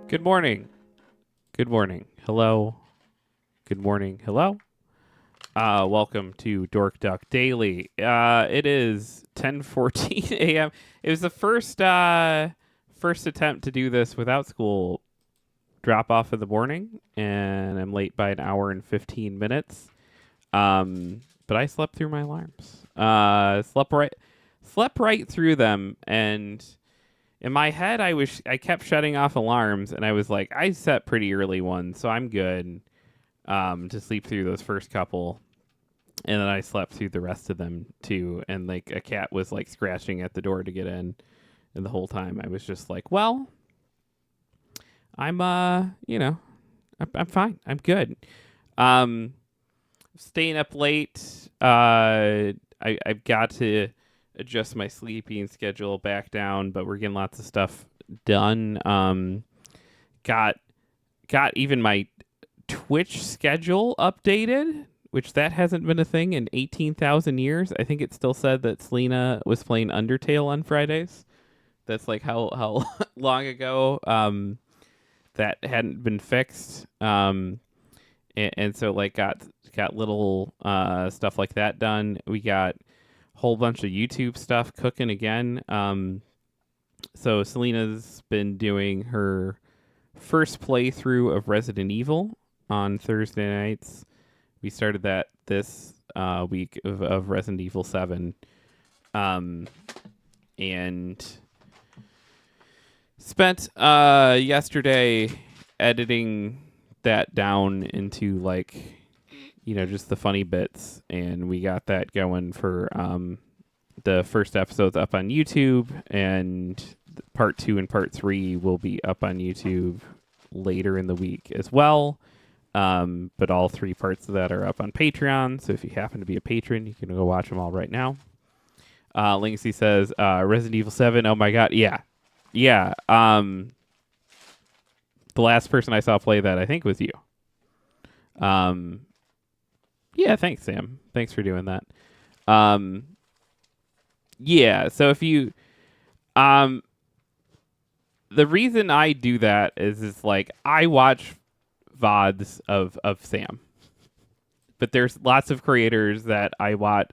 Good morning. Good morning. Hello. Good morning. Hello. Welcome to Dork Duck Daily. It is 10:14 a.m. It was the first attempt to do this without school drop off in the morning, and I'm late by an hour and 15 minutes. But I slept through my alarms. Slept right through them, and in my head, I kept shutting off alarms, and I was like, I set pretty early ones, so I'm good to sleep through those first couple, and then I slept through the rest of them too. And like a cat was like scratching at the door to get in, and the whole time I was just like, well, I'm I'm fine, I'm good. Um, Staying up late. I've got to adjust my sleeping schedule back down, but we're getting lots of stuff done. Got even my Twitch schedule updated, which that hasn't been a thing in 18,000 years. I think it still said that Selena was playing Undertale on Fridays. That's like how long ago that hadn't been fixed. And so like got little stuff like that done. We got a whole bunch of YouTube stuff cooking again. So Selena's been doing her first playthrough of Resident Evil on Thursday nights. We started that this week of Resident Evil 7. And spent yesterday editing that down into like, just the funny bits. And we got that going for the first episode's up on YouTube, and part 2 and part 3 will be up on YouTube later in the week as well. But all 3 parts of that are up on Patreon. So if you happen to be a patron, you can go watch them all right now. Linksy says, Resident Evil 7. Oh my God. Yeah. Yeah. The last person I saw play that, I think, was you. Yeah. Thanks, Sam. Thanks for doing that. Yeah. So if you, the reason I do that is like I watch VODs of Sam, but there's lots of creators that I watch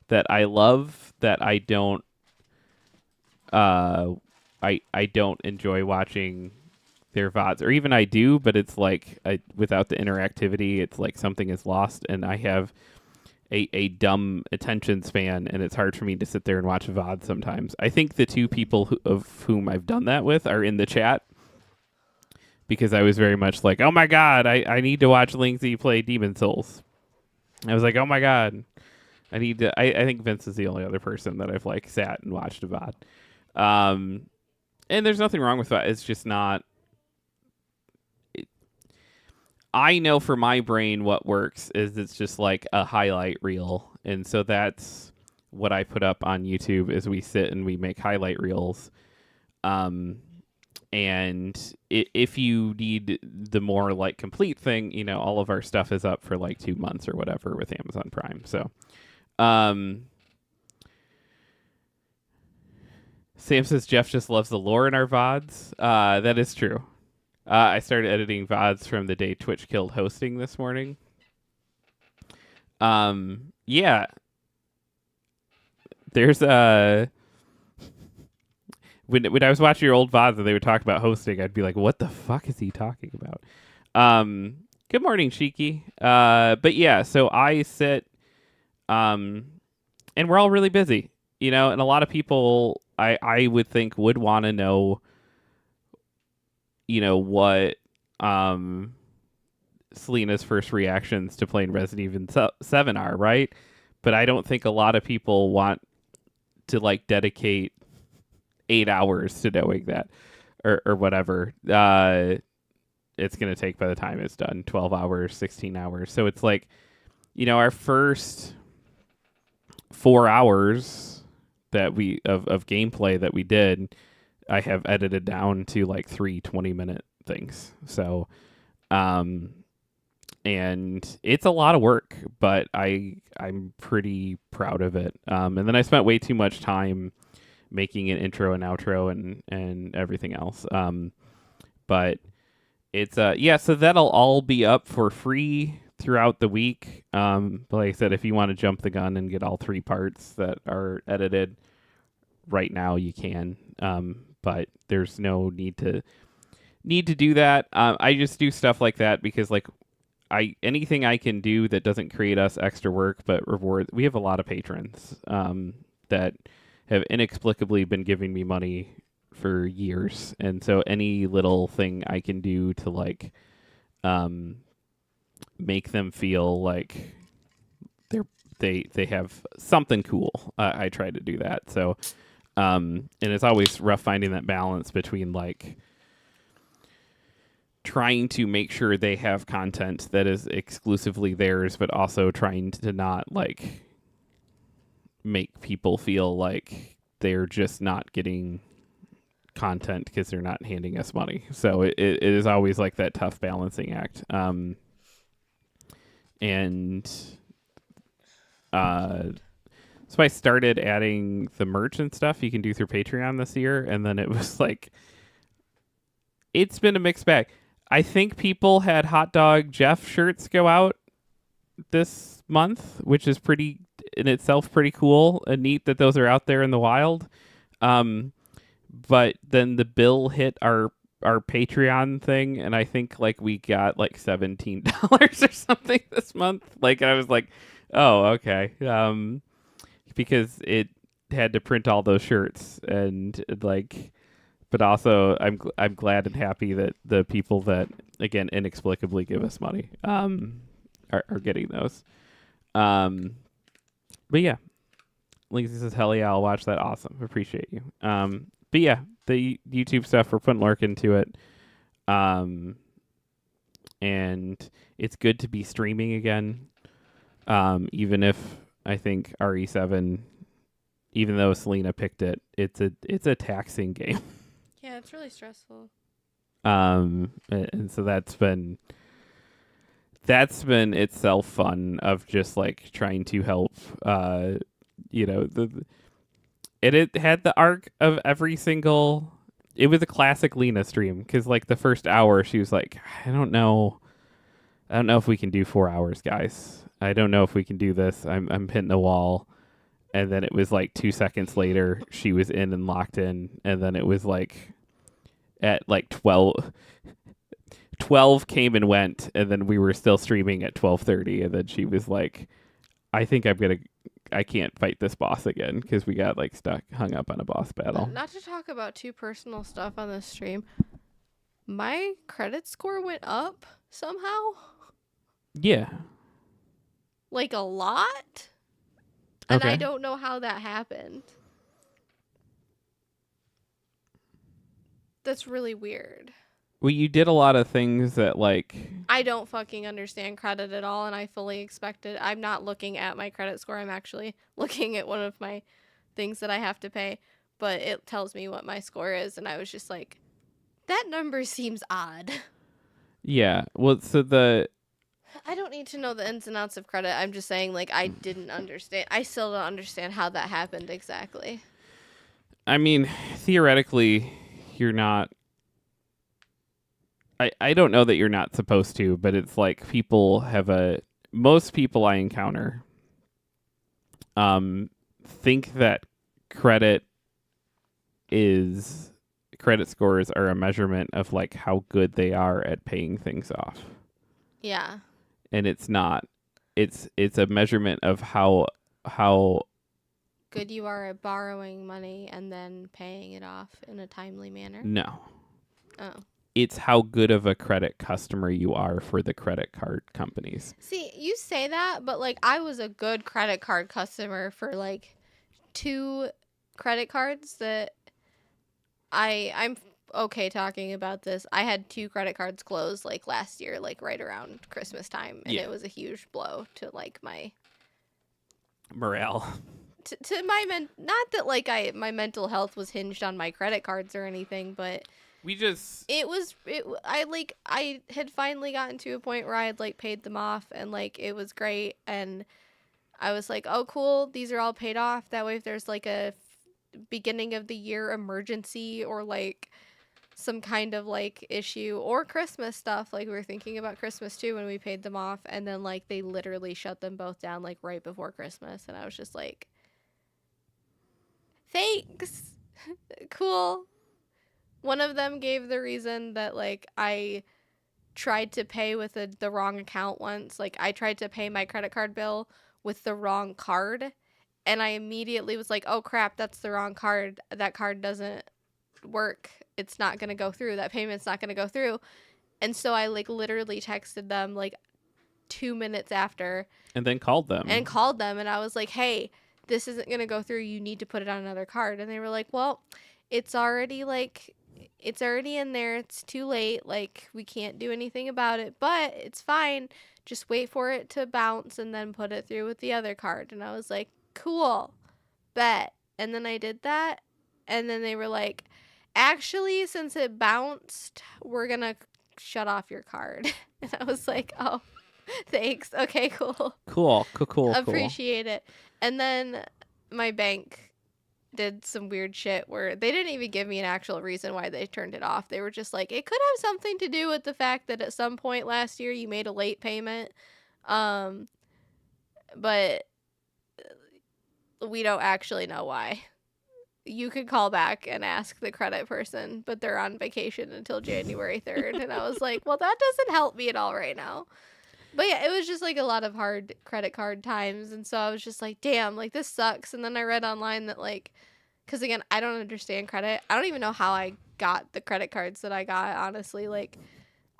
that I love that I don't I don't enjoy watching their VODs, or even I do, but it's like without the interactivity, it's like something is lost, and I have a dumb attention span, and it's hard for me to sit there and watch a VOD sometimes. I think the 2 people of whom I've done that with are in the chat, because I was very much like, oh my God, I need to watch Linksy play Demon Souls. I was like, oh my God, I need to. I think Vince is the only other person that I've like sat and watched a VOD. And there's nothing wrong with that. It's just not. I know for my brain what works is it's just like a highlight reel. And so that's what I put up on YouTube is we sit and we make highlight reels. And if you need the more like complete thing, all of our stuff is up for like 2 months or whatever with Amazon Prime. So, Sam says Jeff just loves the lore in our VODs. That is true. I started editing VODs from the day Twitch killed hosting this morning. Yeah. There's when I was watching your old VODs and they would talk about hosting, I'd be like, what the fuck is he talking about? Good morning, Shiki. But yeah, so I sit and we're all really busy, and a lot of people I would think would want to know what Selena's first reactions to playing Resident Evil 7 are, right? But I don't think a lot of people want to like dedicate 8 hours to knowing that or whatever. It's going to take by the time it's done 12 hours, 16 hours. So it's like, our first 4 hours that we of gameplay that we did, I have edited down to like 3 20-minute things. So, and it's a lot of work, but I'm pretty proud of it. And then I spent way too much time making an intro and outro and everything else. But it's yeah, so that'll all be up for free throughout the week. But like I said, if you want to jump the gun and get all 3 parts that are edited right now, you can. But there's no need to do that. I just do stuff like that because like anything I can do that doesn't create us extra work but reward. We have a lot of patrons that have inexplicably been giving me money for years, and so any little thing I can do to like um, make them feel like they have something cool, I try to do that. So and it's always rough finding that balance between like trying to make sure they have content that is exclusively theirs, but also trying to not like make people feel like they're just not getting content because they're not handing us money. So it is always like that tough balancing act. And so I started adding the merch and stuff you can do through Patreon this year, and then it was like it's been a mixed bag. I think people had Hot Dog Jeff shirts go out this month, which is pretty in itself pretty cool and neat that those are out there in the wild. But then the bill hit our Patreon thing, and I think like we got like $17 or something this month. Like I was like, oh okay, because it had to print all those shirts and like. But also, I'm glad and happy that the people that again inexplicably give us money are getting those. But yeah, Lindsay says, "Hell yeah, I'll watch that. Awesome, appreciate you." But yeah, the YouTube stuff we're putting work into it. And it's good to be streaming again. Even if I think RE7, even though Selena picked it, it's a taxing game. Yeah, it's really stressful. And so that's been itself fun of just like trying to help it had the arc of every single. It was a classic Lena stream because like the first hour she was like, I don't know if we can do 4 hours, guys. I don't know if we can do this. I'm hitting a wall. And then it was like 2 seconds later, she was in and locked in. And then it was like at like 12 came and went. And then we were still streaming at 12:30. And then she was like, I think I can't fight this boss again because we got like hung up on a boss battle. Not to talk about too personal stuff on this stream. My credit score went up somehow. Yeah. Like a lot. And Okay. I don't know how that happened. That's really weird. Well, you did a lot of things that like I don't fucking understand credit at all, and I fully expect it. I'm not looking at my credit score. I'm actually looking at one of my things that I have to pay, but it tells me what my score is, and I was just like, that number seems odd. Yeah. Well, so I don't need to know the ins and outs of credit. I'm just saying, like, I didn't understand. I still don't understand how that happened exactly. I mean, theoretically, you're not. I don't know that you're not supposed to, but it's like most people I encounter think that credit scores are a measurement of like how good they are at paying things off. Yeah. And it's not. It's a measurement of how good you are at borrowing money and then paying it off in a timely manner. No. Oh. It's how good of a credit customer you are for the credit card companies. See, you say that, but like I was a good credit card customer for like 2 credit cards that I'm okay talking about this. I had 2 credit cards close like last year, like right around Christmas time, and it was a huge blow to like my morale. To my not that like my mental health was hinged on my credit cards or anything, but I had finally gotten to a point where I had like paid them off and like it was great, and I was like, oh cool, these are all paid off. That way if there's like a beginning of the year emergency or like some kind of like issue or Christmas stuff. Like we were thinking about Christmas too when we paid them off, and then like they literally shut them both down like right before Christmas, and I was just like, thanks. Cool. One of them gave the reason that like I tried to pay with the wrong account once. Like I tried to pay my credit card bill with the wrong card, and I immediately was like, "Oh crap, that's the wrong card. That card doesn't work. It's not going to go through. That payment's not going to go through." And so I like literally texted them like 2 minutes after And then called them. And I was like, "Hey, this isn't going to go through. You need to put it on another card." And they were like, "Well, it's already in there. It's too late. Like we can't do anything about it, but it's fine. Just wait for it to bounce and then put it through with the other card." And I was like, "Cool. Bet." And then I did that, and then they were like, "Actually, since it bounced, we're going to shut off your card." And I was like, "Oh, thanks. Okay, cool. Cool. Appreciate it." And then my bank did some weird shit where they didn't even give me an actual reason why they turned it off. They were just like, it could have something to do with the fact that at some point last year you made a late payment. But we don't actually know why. You could call back and ask the credit person, but they're on vacation until January 3rd. And I was like, well, that doesn't help me at all right now. But yeah, it was just like a lot of hard credit card times. And so I was just like, damn, like this sucks. And then I read online that like, because again, I don't understand credit. I don't even know how I got the credit cards that I got, honestly. Like,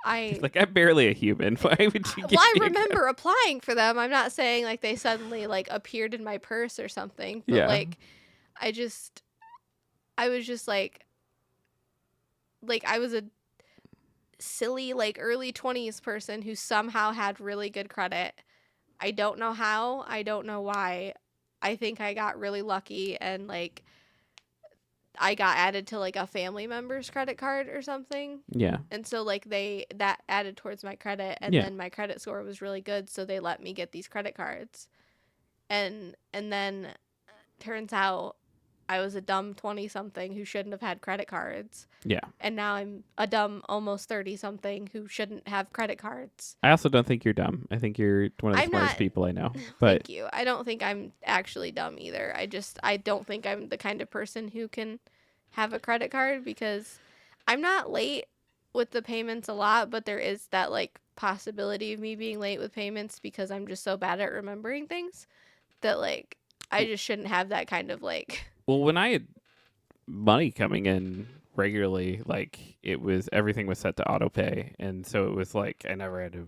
I'm barely a human. Why would you get well, I remember applying for them. I'm not saying like they suddenly like appeared in my purse or something. But like, I was just like I was a silly like early 20s person who somehow had really good credit. I don't know how. I don't know why. I think I got really lucky and like I got added to like a family member's credit card or something. Yeah. And so like that added towards my credit, and then my credit score was really good, so they let me get these credit cards. And then turns out I was a dumb 20-something who shouldn't have had credit cards. Yeah. And now I'm a dumb almost 30-something who shouldn't have credit cards. I also don't think you're dumb. I think you're one of the smartest people I know. But thank you. I don't think I'm actually dumb either. I don't think I'm the kind of person who can have a credit card, because I'm not late with the payments a lot, but there is that like possibility of me being late with payments because I'm just so bad at remembering things that like I just shouldn't have that kind of like. Well, when I had money coming in regularly, like everything was set to auto pay, and so it was like I never had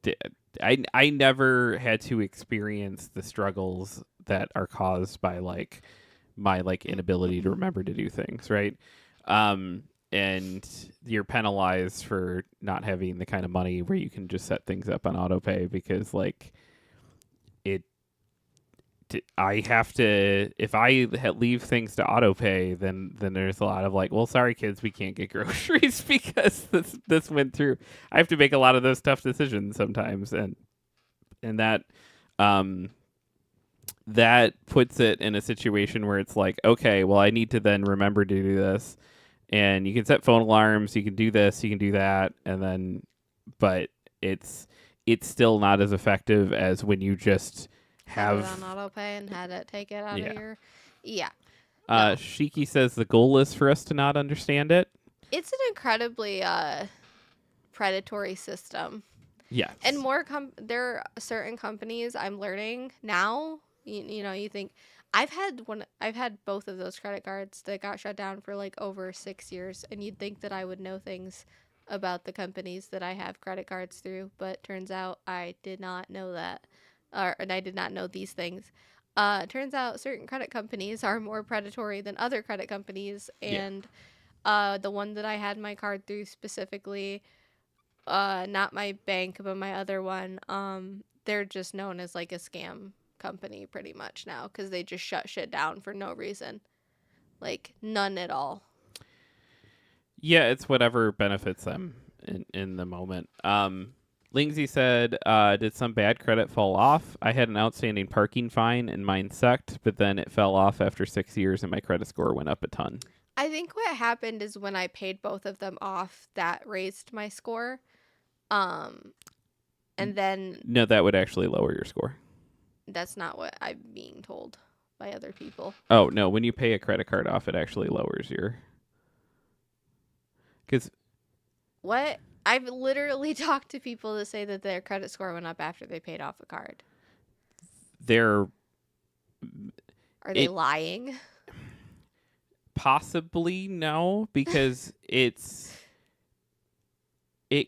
to. I never had to experience the struggles that are caused by like my like inability to remember to do things, right? And you're penalized for not having the kind of money where you can just set things up on auto pay, because like I have to, if I leave things to auto pay, then there's a lot of like, well, sorry kids, we can't get groceries because this went through. I have to make a lot of those tough decisions sometimes, and that that puts it in a situation where it's like, okay, well, I need to then remember to do this, and you can set phone alarms, you can do this, you can do that, and then, but it's still not as effective as when you just have it on auto pay and had it take it out of your no. Shiki says the goal is for us to not understand it. It's an incredibly predatory system. Yes. And there are certain companies I'm learning now, you know, you think I've had both of those credit cards that got shut down for like over 6 years, and you'd think that I would know things about the companies that I have credit cards through, but turns out I did not know that. And I did not know these things. Turns out certain credit companies are more predatory than other credit companies, and the one that I had my card through specifically, not my bank, but my other one, they're just known as like a scam company pretty much now, because they just shut shit down for no reason, like none at all. Yeah, it's whatever benefits them in the moment. Lindsay said, did some bad credit fall off? I had an outstanding parking fine and mine sucked, but then it fell off after 6 years and my credit score went up a ton. I think what happened is when I paid both of them off, that raised my score. Um, and then No, that would actually lower your score. that's not what I'm being told by other people. Oh, no, when you pay a credit card off, it actually lowers your. Because What? I've literally talked to people that say that their credit score went up after they paid off a card. they're. Are they It lying? possibly no, because it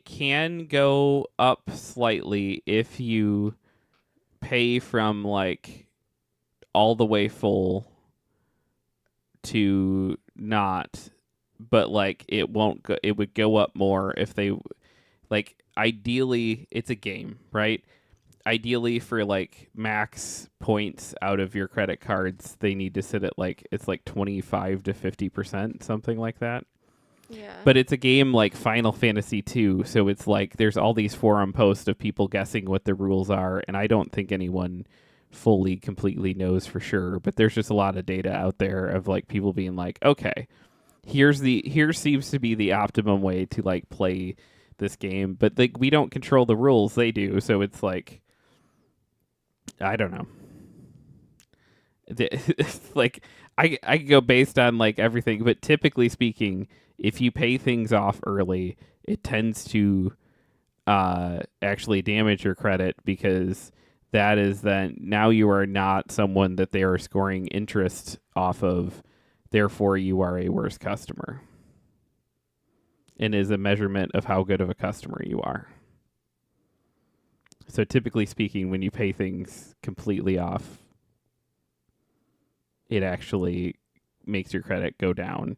can go up slightly if you pay from like all the way full to not, but like it won't go, it would go up more if they like ideally it's a game, right? Ideally for like max points out of your credit cards, they need to sit at like it's like 25 to 50%, something like that. Yeah. But it's a game like Final Fantasy 2, so it's like there's all these forum posts of people guessing what the rules are, and I don't think anyone fully completely knows for sure, but there's just a lot of data out there of like people being like, okay, here seems to be the optimum way to like play this game, but like we don't control the rules, they do, so it's like I don't know. Like I could go based on like everything, but typically speaking, if you pay things off early, it tends to actually damage your credit because that is then now you are not someone that they are scoring interest off of, therefore you are a worse customer. And is a measurement of how good of a customer you are. So typically speaking, when you pay things completely off, it actually makes your credit go down.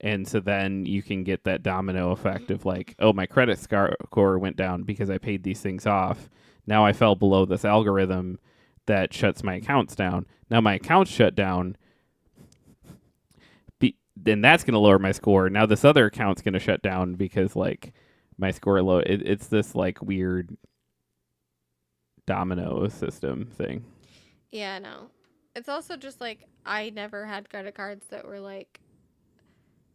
And so then you can get that domino effect of like, oh, my credit score went down because I paid these things off. Now I fell below this algorithm that shuts my accounts down. Now my accounts shut down. Then that's going to lower my score. Now this other account's going to shut down because like my score low. It's this like weird domino system thing. Yeah, no. It's also just like I never had credit cards that were like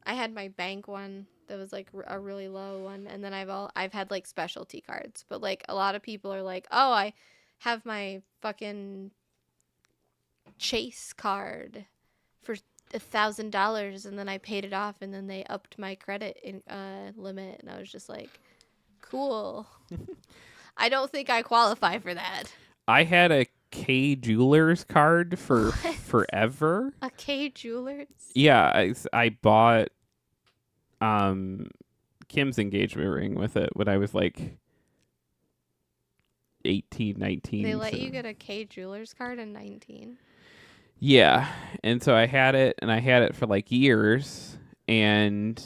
I had my bank one that was like a really low one, and then I've had like specialty cards. But like a lot of people are like, "Oh, I have my fucking Chase card for $1,000, and then I paid it off, and then they upped my credit limit," and I was just like, "Cool." I don't think I qualify for that. I had a K Jewelers card for What? forever. A K Jewelers? Yeah, I bought Kim's engagement ring with it when I was like 18, 19. They let so- you get a K Jewelers card in 19. Yeah, and so I had it, and I had it for like years, and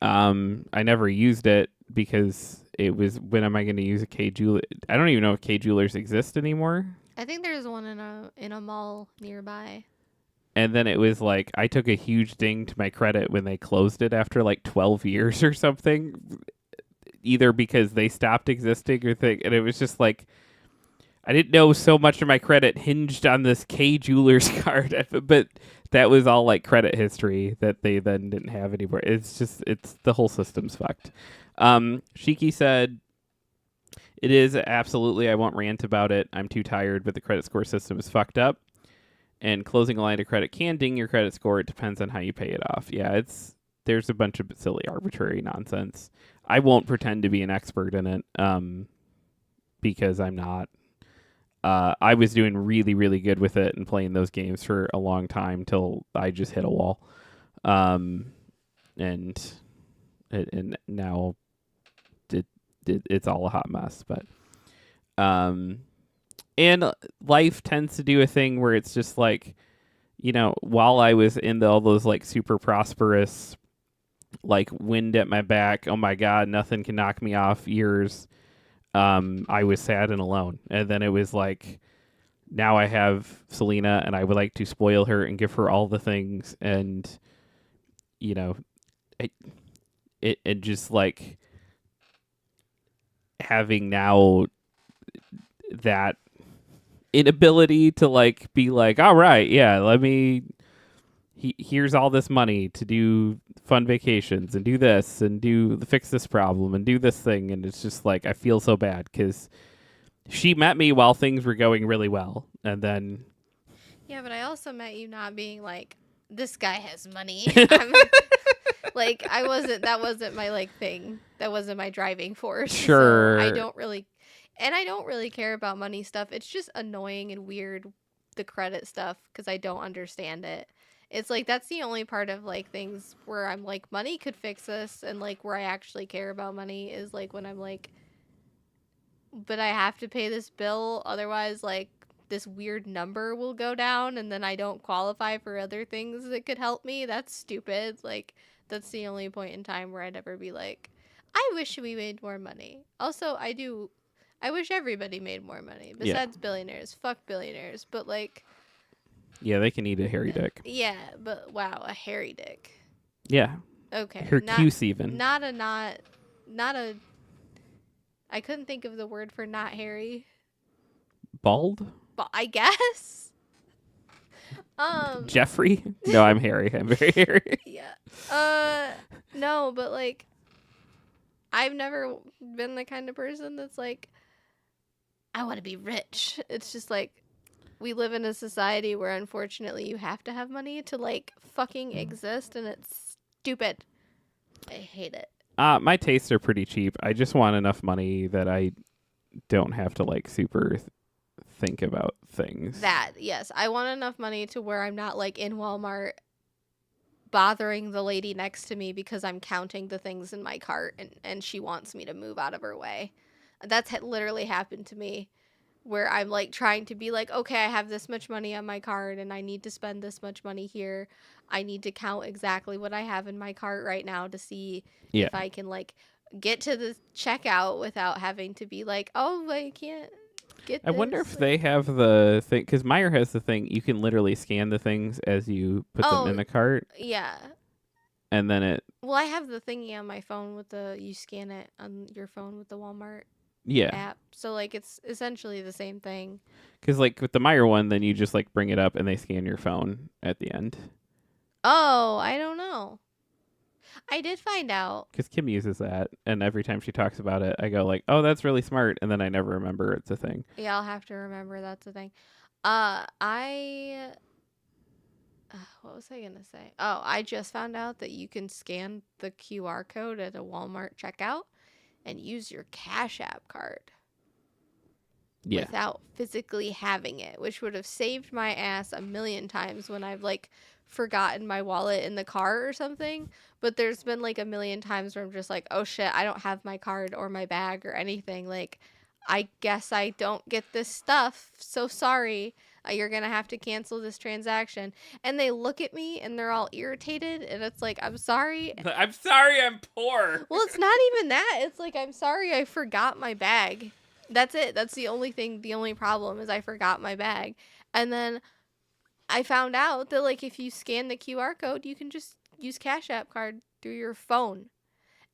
I never used it because it was, when am I going to use a K Jeweler? I don't even know if K Jewelers exist anymore. I think there's one in a mall nearby. And then it was like I took a huge ding to my credit when they closed it after like 12 years or something, either because they stopped existing or thing. And it was just like I didn't know so much of my credit hinged on this K Jewelers card, but that was all like credit history that they then didn't have anymore. It's the whole system's fucked. Shiki said, "It is absolutely. I won't rant about it. I'm too tired, but the credit score system is fucked up. And closing a line of credit can ding your credit score. It depends on how you pay it off. Yeah, there's a bunch of silly, arbitrary nonsense. I won't pretend to be an expert in it because I'm not. I was doing really, really good with it and playing those games for a long time till I just hit a wall. And now it's all a hot mess. But and life tends to do a thing where it's just like, while I was in all those like super prosperous, like wind at my back, oh my God, nothing can knock me off years, I was sad and alone. And then it was like, now I have Selena and I would like to spoil her and give her all the things. And, it just like having now that inability to like be like, all right, yeah, let me here's all this money to do fun vacations and do this and fix this problem and do this thing, and it's just like I feel so bad because she met me while things were going really well, and then Yeah, but I also met you not being like, this guy has money. Like, that wasn't my, like, thing. That wasn't my driving force. Sure. So I don't really care about money stuff. It's just annoying and weird, the credit stuff, because I don't understand it. It's like, that's the only part of, like, things where I'm like, money could fix this, and, like, where I actually care about money is, like, when I'm like, but I have to pay this bill, otherwise, like, this weird number will go down, and then I don't qualify for other things that could help me. That's stupid. Like, that's the only point in time where I'd ever be like, I wish we made more money. Also, I wish everybody made more money besides billionaires. Fuck billionaires. But, like, yeah, they can eat a hairy dick. yeah, but wow, a hairy dick. Yeah, Okay. Hercuse even. Not a. I couldn't think of the word for not hairy. Bald? But I guess. Jeffrey? No, I'm hairy. I'm very hairy. Yeah. No, but like, I've never been the kind of person that's like, I want to be rich. It's just like, we live in a society where unfortunately you have to have money to like fucking exist, and it's stupid. I hate it. My tastes are pretty cheap. I just want enough money that I don't have to like super think about things. That, yes. I want enough money to where I'm not like in Walmart bothering the lady next to me because I'm counting the things in my cart, and she wants me to move out of her way. That's literally happened to me, where I'm like trying to be like, okay, I have this much money on my card and I need to spend this much money here. I need to count exactly what I have in my cart right now to see if I can like get to the checkout without having to be like, oh, I can't get this. I wonder if they have the thing, because Meijer has the thing, you can literally scan the things as you put them in the cart. Yeah. And then Well, I have the thingy on my phone with you scan it on your phone with the Walmart app. So, like, it's essentially the same thing. Because, like, with the Meijer one, then you just, like, bring it up and they scan your phone at the end. Oh, I don't know. I did find out. Because Kim uses that, and every time she talks about it, I go, like, oh, that's really smart, and then I never remember it's a thing. Yeah, I'll have to remember that's a thing. What was I going to say? Oh, I just found out that you can scan the QR code at a Walmart checkout and use your Cash App card without physically having it, which would have saved my ass a million times when I've like forgotten my wallet in the car or something. But there's been like a million times where I'm just like, oh shit, I don't have my card or my bag or anything. Like, I guess I don't get this stuff. So sorry. You're going to have to cancel this transaction. And they look at me and they're all irritated. And it's like, I'm sorry. I'm sorry, I'm poor. Well, it's not even that. It's like, I'm sorry, I forgot my bag. That's it. That's the only thing. The only problem is I forgot my bag. And then I found out that, like, if you scan the QR code, you can just use Cash App card through your phone.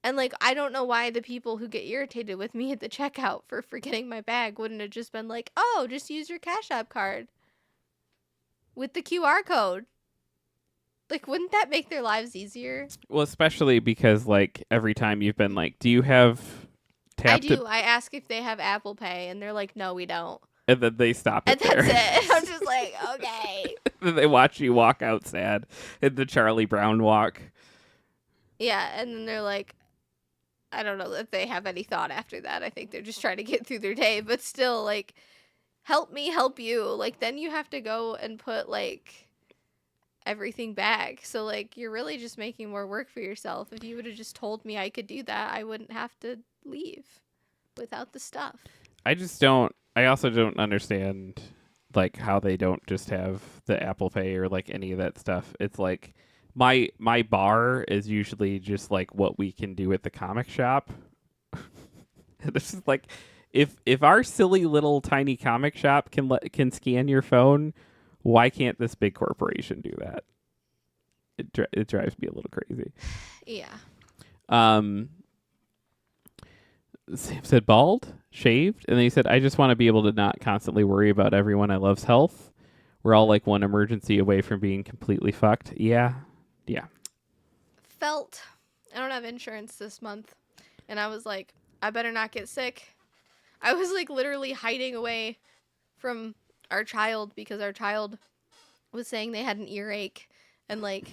And, like, I don't know why the people who get irritated with me at the checkout for forgetting my bag wouldn't have just been like, oh, just use your Cash App card with the QR code. Like, wouldn't that make their lives easier? Well, especially because, like, every time you've been like, do you have I do. I ask if they have Apple Pay, and they're like, no, we don't. And then they stop it and there. That's it. I'm just like, okay. Then they watch you walk out sad in the Charlie Brown walk. Yeah, and then they're like, I don't know if they have any thought after that. I think they're just trying to get through their day. But still, like, help me help you. Like, then you have to go and put, like, everything back. So, like, you're really just making more work for yourself. If you would have just told me I could do that, I wouldn't have to leave without the stuff. I also don't understand, like, how they don't just have the Apple Pay or, like, any of that stuff. It's like, my bar is usually just like what we can do at the comic shop. This is like, if our silly little tiny comic shop can scan your phone, why can't this big corporation do that? It drives me a little crazy. Yeah. Sam said bald, shaved, and then he said, I just want to be able to not constantly worry about everyone I love's health. we're all like one emergency away from being completely fucked. Yeah. Felt I don't have insurance this month, and I was like, I better not get sick. I was like literally hiding away from our child because our child was saying they had an earache and like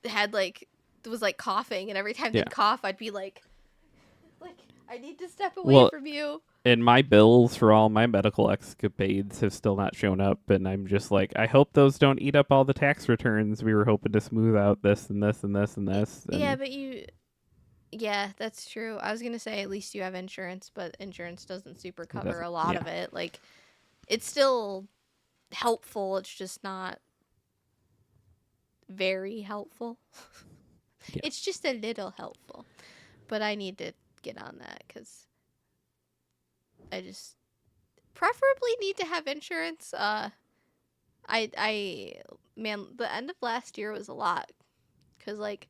had like was like coughing, and every time Yeah. they'd cough I'd be like I need to step away Well, from you. and my bills for all my medical escapades have still not shown up, and I'm just like, I hope those don't eat up all the tax returns we were hoping to smooth out this and this and this and this. And Yeah, but yeah, that's true. I was gonna say at least you have insurance, but insurance doesn't super cover doesn't- a lot yeah. of it. Like, it's still helpful. It's just not very helpful. Yeah. It's just a little helpful. But I need to get on that because I just preferably need to have insurance. Man, the end of last year was a lot because like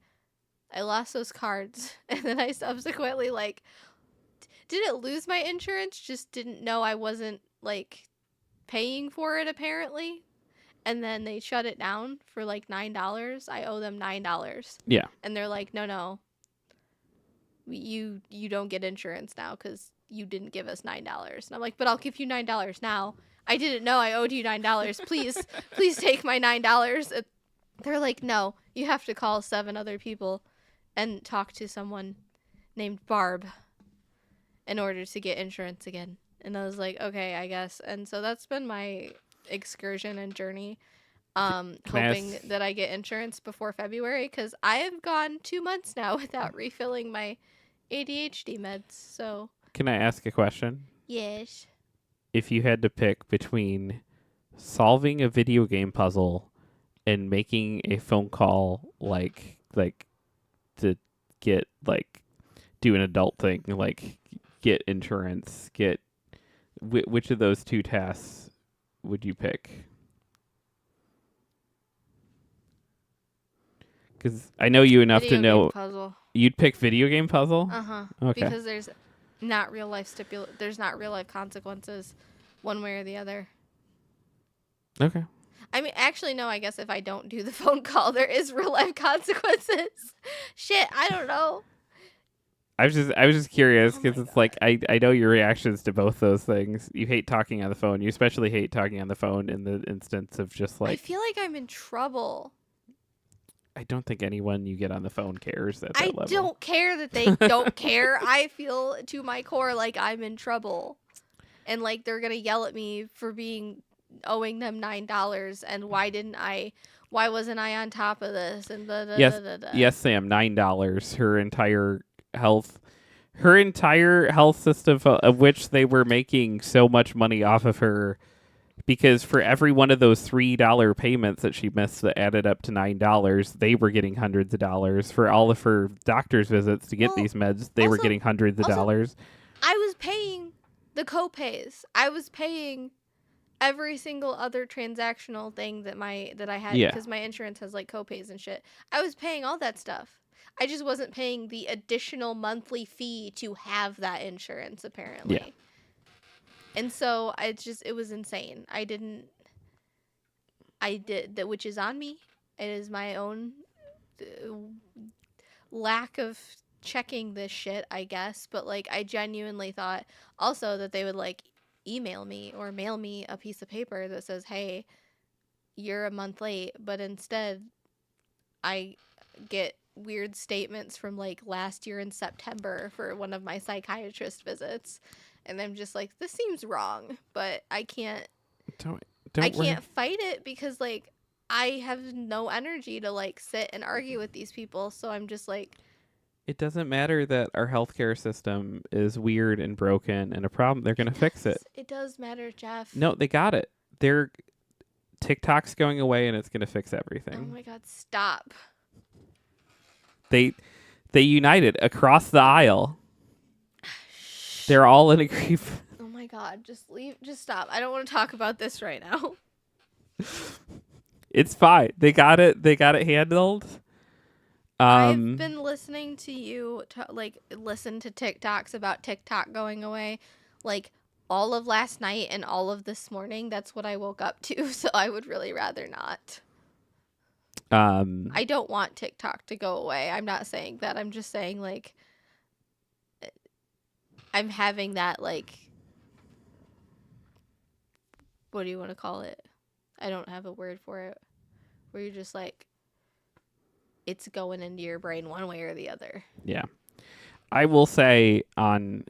I lost those cards and then I subsequently like didn't lose my insurance, just didn't know I wasn't like paying for it apparently. And then they shut it down for like $9. I owe them $9. Yeah. And they're like, no, you don't get insurance now because you didn't give us $9. And I'm like, but I'll give you $9 now. I didn't know I owed you $9. Please take my $9. They're like, no, you have to call 7 other people and talk to someone named Barb in order to get insurance again. And I was like, okay, I guess. And so that's been my excursion and journey. Hoping that I get insurance before February because I have gone 2 months now without refilling my ADHD meds. So Can I ask a question? yes. If you had to pick between solving a video game puzzle and making a phone call, like to get do an adult thing, like get insurance, which of those two tasks would you pick? Because I know you enough Video to know game puzzle. you'd pick video game puzzle. Okay. Because there's not real life there's not real life consequences one way or the other. Okay. I mean, actually, no, I guess if I don't do the phone call, there is real life consequences. Shit, I don't know. I was just curious Oh because my it's like I know your reactions to both those things. You hate talking on the phone. You especially hate talking on the phone in the instance of just I like feel like I'm in trouble. I don't think anyone you get on the phone cares at that I level. don't care that they don't care. I feel to my core like I'm in trouble. And like they're going to yell at me for owing them $9 and why wasn't I on top of this and blah, blah, Yes, blah, blah, blah. Yes, Sam. $9. Her entire health system, of which they were making so much money off of her, because for every one of those $3 payments that she missed that added up to $9, they were getting hundreds of dollars. For all of her doctor's visits to get Well, these meds, they were also- getting hundreds of also- dollars. I was paying the copays. I was paying every single other transactional thing that I had Yeah. because my insurance has like copays and shit. I was paying all that stuff. I just wasn't paying the additional monthly fee to have that insurance apparently. Yeah. And so it was insane. I did that, which is on me. It is my own lack of checking this shit, I guess. But like, I genuinely thought also that they would like email me or mail me a piece of paper that says, "Hey, you're a month late." But instead, I get weird statements from like last year in September for one of my psychiatrist visits. And I'm just like, this seems wrong, but I can't Don't fight it because like I have no energy to like sit and argue with these people. So I'm just like, It doesn't matter that our healthcare system is weird and broken and a problem. They're going to fix it. It does matter, Jeff. No, they got it. TikTok's going away and it's going to fix everything. Oh my God, stop. They united across the aisle. They're all in agreement. Oh my God, just stop. I don't want to talk about this right now. It's fine. They got it handled. I've been listening to you listen to TikToks about TikTok going away like all of last night and all of this morning, that's what I woke up to. So I would really rather not. I don't want TikTok to go away. I'm not saying that. I'm just saying, like, I'm having that, like, what do you want to call it? I don't have a word for it. Where you're just like, it's going into your brain one way or the other. Yeah. I will say on...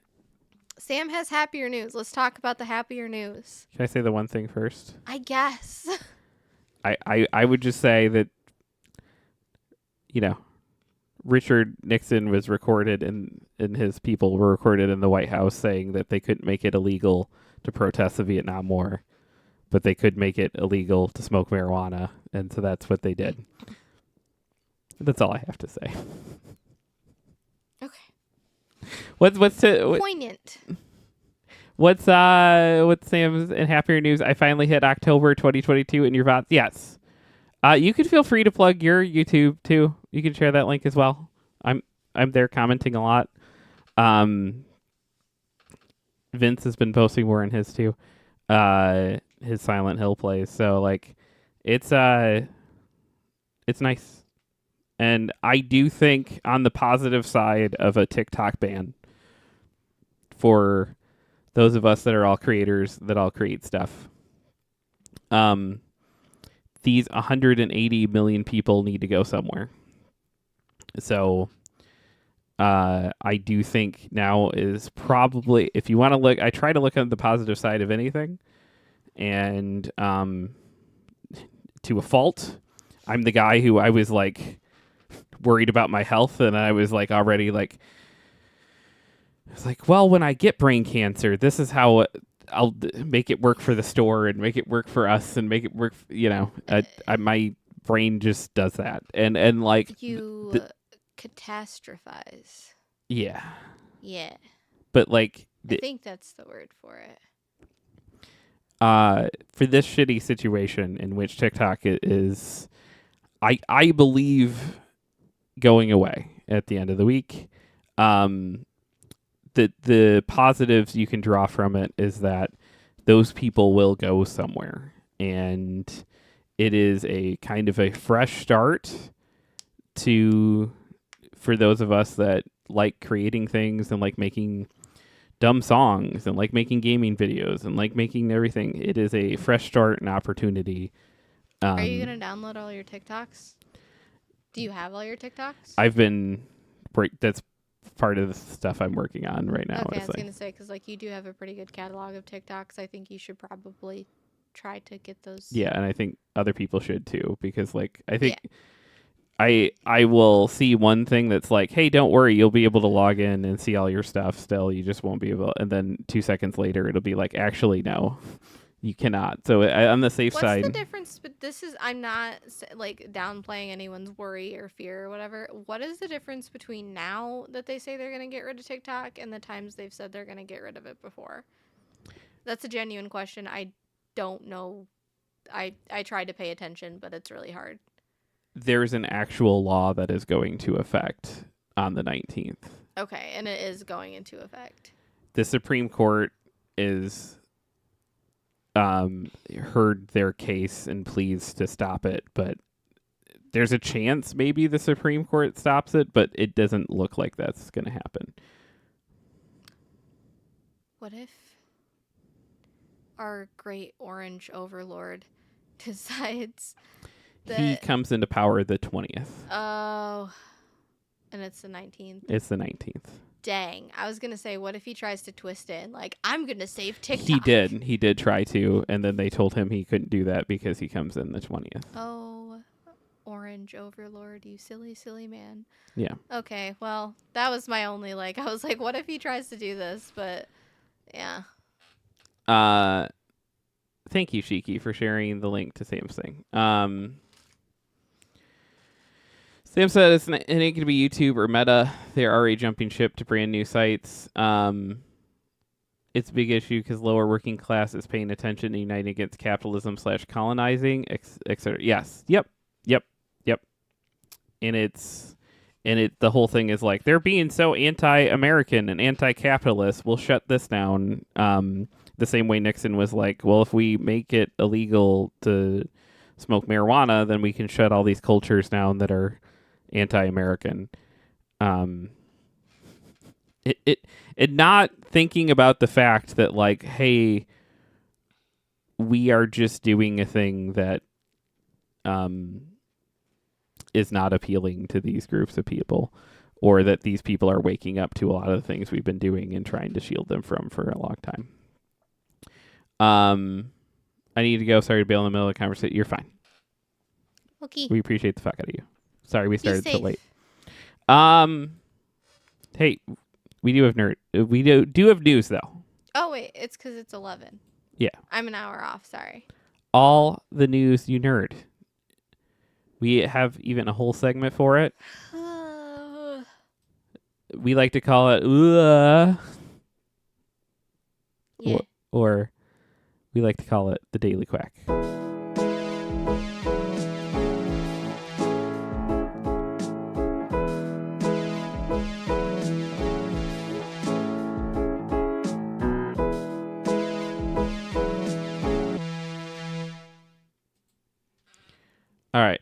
Sam has happier news. Let's talk about the happier news. Can I say the one thing first? I guess. I would just say that, you know, Richard Nixon was recorded and his people were recorded in the White House saying that they couldn't make it illegal to protest the Vietnam War, but they could make it illegal to smoke marijuana, and so that's what they did. That's all I have to say. Okay. What's Poignant. What's Sam's and happier news? I finally hit October 2022 in your VODs. Yes. You could feel free to plug your YouTube too. You can share that link as well. I'm there commenting a lot. Vince has been posting more in his too. His Silent Hill plays. So like it's nice. And I do think on the positive side of a TikTok ban for those of us that are all creators that all create stuff. These 180 million people need to go somewhere. So I do think now is probably, if you want to look, I try to look at the positive side of anything. And to a fault, I'm the guy who I was like worried about my health, and I was like already like, it's like, well, when I get brain cancer, this is how I'll make it work for the store and make it work for us and make it work. My brain just does that, and like you catastrophize. Yeah. Yeah. But like, I think that's the word for it. For this shitty situation in which TikTok is, I believe, going away at the end of the week. The positives you can draw from it is that those people will go somewhere, and it is a kind of a fresh start for those of us that like creating things and like making dumb songs and like making gaming videos and like making everything. It is a fresh start and opportunity. Are you going to download all your TikToks? Do you have all your TikToks? That's part of the stuff I'm working on right now. Okay, I was going to say, because like you do have a pretty good catalog of TikToks. I think you should probably try to get those. Yeah, and I think other people should too, because like I think I will see one thing that's like, hey, don't worry, you'll be able to log in and see all your stuff still. You just won't be able, and then 2 seconds later it'll be like, actually, no, you cannot. So on the safe side. What's the difference? But I'm not like downplaying anyone's worry or fear or whatever. What is the difference between now that they say they're going to get rid of TikTok and the times they've said they're going to get rid of it before? That's a genuine question. I don't know. I tried to pay attention, but it's really hard. There's an actual law that is going to affect on the 19th. Okay, and it is going into effect. The Supreme Court is heard their case and pleads to stop it, but there's a chance maybe the Supreme Court stops it, but it doesn't look like that's going to happen. What if our great orange overlord decides that he comes into power the 20th? Oh, and it's the 19th. It's the 19th. Dang. I was going to say, what if he tries to twist it? Like, I'm going to save TikTok. He did try to, and then they told him he couldn't do that because he comes in the 20th. Oh, orange overlord, you silly, silly man. Yeah. Okay, well, that was my only, I was like, what if he tries to do this? But, yeah. Thank you, Shiki, for sharing the link to Sam's thing. Sam said it ain't going to be YouTube or Meta. They're already jumping ship to brand new sites. It's a big issue because lower working class is paying attention and uniting against capitalism / colonizing, etc. Yes. Yep. And the whole thing is like, they're being so anti-American and anti-capitalist. We'll shut this down. The same way Nixon was like, well, if we make it illegal to smoke marijuana, then we can shut all these cultures down that are anti-American. It not thinking about the fact that, like, hey, we are just doing a thing that is not appealing to these groups of people, or that these people are waking up to a lot of the things we've been doing and trying to shield them from for a long time. I need to go. Sorry to bail in the middle of the conversation. You're fine. Okay. We appreciate the fuck out of you. Sorry we started so late. Hey, we do have have news though. Oh wait, it's because it's 11. Yeah. I'm an hour off. Sorry. All the news, you nerd. We have even a whole segment for it. We like to call it Yeah. or we like to call it the Daily Quack. All right.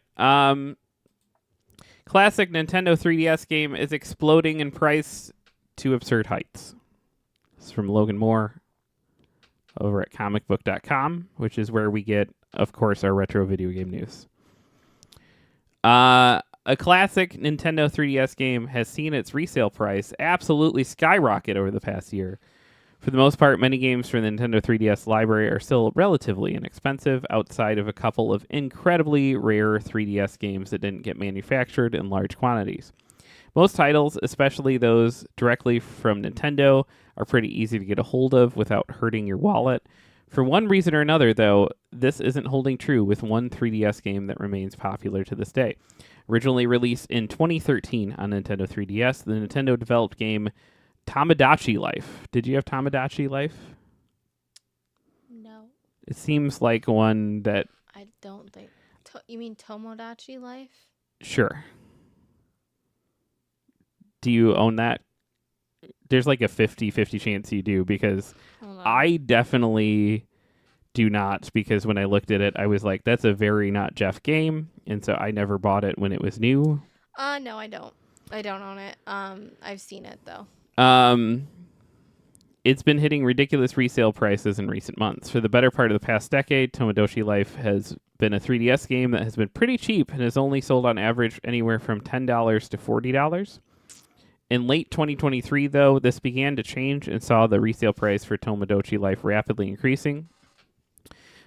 Classic Nintendo 3DS game is exploding in price to absurd heights. This is from Logan Moore over at comicbook.com, which is where we get, of course, our retro video game news. A classic Nintendo 3DS game has seen its resale price absolutely skyrocket over the past year. For the most part, many games from the Nintendo 3DS library are still relatively inexpensive, outside of a couple of incredibly rare 3DS games that didn't get manufactured in large quantities. Most titles, especially those directly from Nintendo, are pretty easy to get a hold of without hurting your wallet. For one reason or another, though, this isn't holding true with one 3DS game that remains popular to this day. Originally released in 2013 on Nintendo 3DS, the Nintendo-developed game Tomodachi Life. Did you have Tomodachi Life? No. It seems like one that... I don't think... you mean Tomodachi Life? Sure. Do you own that? There's like a 50-50 chance you do, because I definitely do not, because when I looked at it, I was like, that's a very not Jeff game, and so I never bought it when it was new. No, I don't. I don't own it. I've seen it, though. It's been hitting ridiculous resale prices in recent months. For the better part of the past decade, Tomodachi Life has been a 3DS game that has been pretty cheap and has only sold on average anywhere from $10 to $40. In late 2023, though, this began to change and saw the resale price for Tomodachi Life rapidly increasing.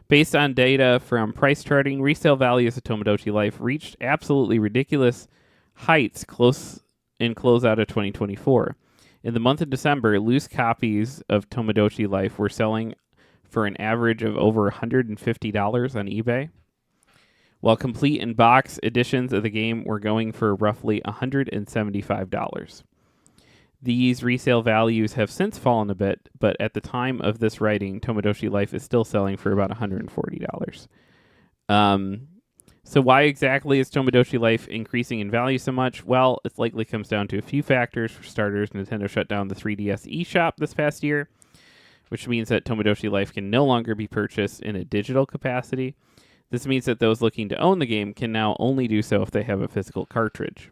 Based on data from price charting, resale values of Tomodachi Life reached absolutely ridiculous heights in closeout of 2024. In the month of December, loose copies of Tomodachi Life were selling for an average of over $150 on eBay, while complete and box editions of the game were going for roughly $175. These resale values have since fallen a bit, but at the time of this writing, Tomodachi Life is still selling for about $140. So why exactly is Tomodachi Life increasing in value so much? Well, it likely comes down to a few factors. For starters, Nintendo shut down the 3DS eShop this past year, which means that Tomodachi Life can no longer be purchased in a digital capacity. This means that those looking to own the game can now only do so if they have a physical cartridge.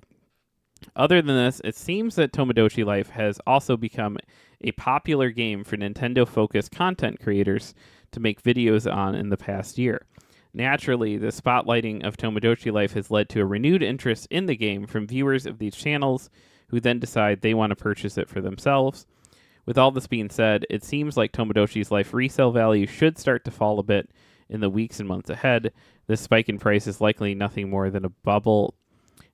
Other than this, it seems that Tomodachi Life has also become a popular game for Nintendo-focused content creators to make videos on in the past year. Naturally, the spotlighting of Tomodachi Life has led to a renewed interest in the game from viewers of these channels, who then decide they want to purchase it for themselves. With all this being said, it seems like Tomodachi Life resale value should start to fall a bit in the weeks and months ahead. This spike in price is likely nothing more than a bubble,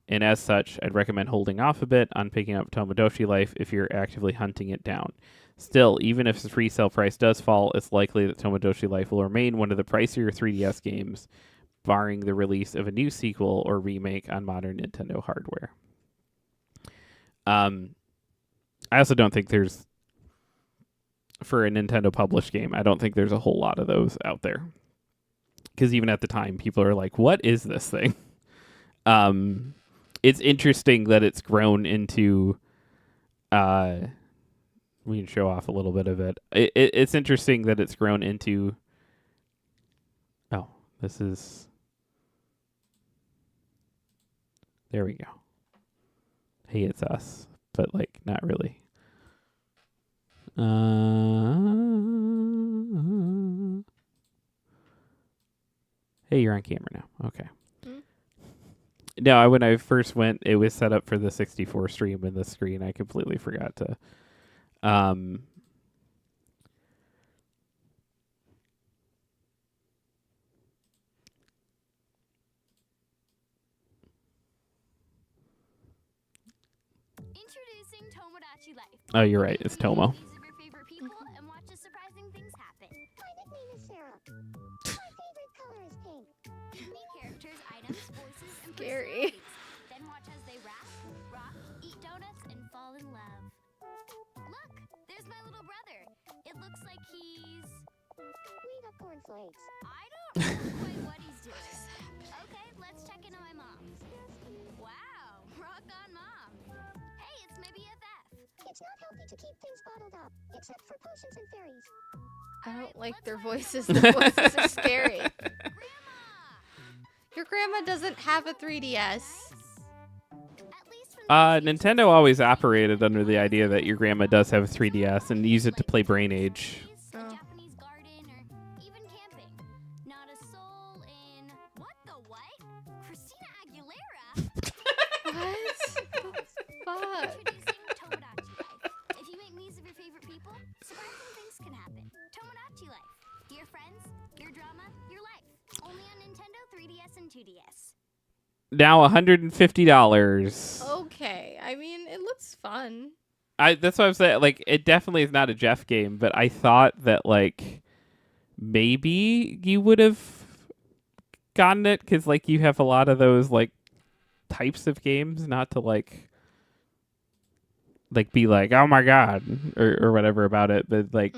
and as such, I'd recommend holding off a bit on picking up Tomodachi Life if you're actively hunting it down. Still, even if its resale price does fall, it's likely that Tomodachi Life will remain one of the pricier 3DS games, barring the release of a new sequel or remake on modern Nintendo hardware. I also don't think there's, for a Nintendo published game, I don't think there's a whole lot of those out there. Because even at the time, people are like, what is this thing? It's interesting that it's grown into we can show off a little bit of it. It's interesting that it's grown into. Oh, this is. There we go. Hey, it's us, but like not really. Hey, you're on camera now. Okay. No, when I first went, it was set up for the 64 stream in the screen. I completely forgot to. Introducing Tomodachi Life. Oh, you're right. It's Tomo. These are your favorite people and watch as surprising things happen. My nickname is Sarah. My favorite color is pink. Meet characters, items, voices, and Scary. personalities. Then watch as they rap, rock, eat donuts, and fall in love. Look, there's my little brother. It looks like he's... We got cornflakes. I don't know quite what he's doing. Okay, let's check in on my mom. Wow, rock on, Mom. Hey, it's my BFF. It's not healthy to keep things bottled up, except for potions and fairies. I don't like their voices. Their voices are scary. Grandma! Your grandma doesn't have a 3DS. At least from the Nintendo always operated under the idea that your grandma does have a 3DS and use it to play Brain Age. a Oh. Japanese garden, or even camping. Not a soul in... What the what? Christina Aguilera? What the fuck? Introducing Tomodachi Life. If you make music of your favorite people, surprising things can happen. Tomodachi Life. Your friends, your drama, your life. Only on Nintendo 3DS and 2DS. Now $150. Okay, I mean, it looks fun. That's what I'm saying. Like, it definitely is not a Jeff game, but I thought that like maybe you would have gotten it because like you have a lot of those like types of games, not to like be like, oh my god, or whatever about it, but like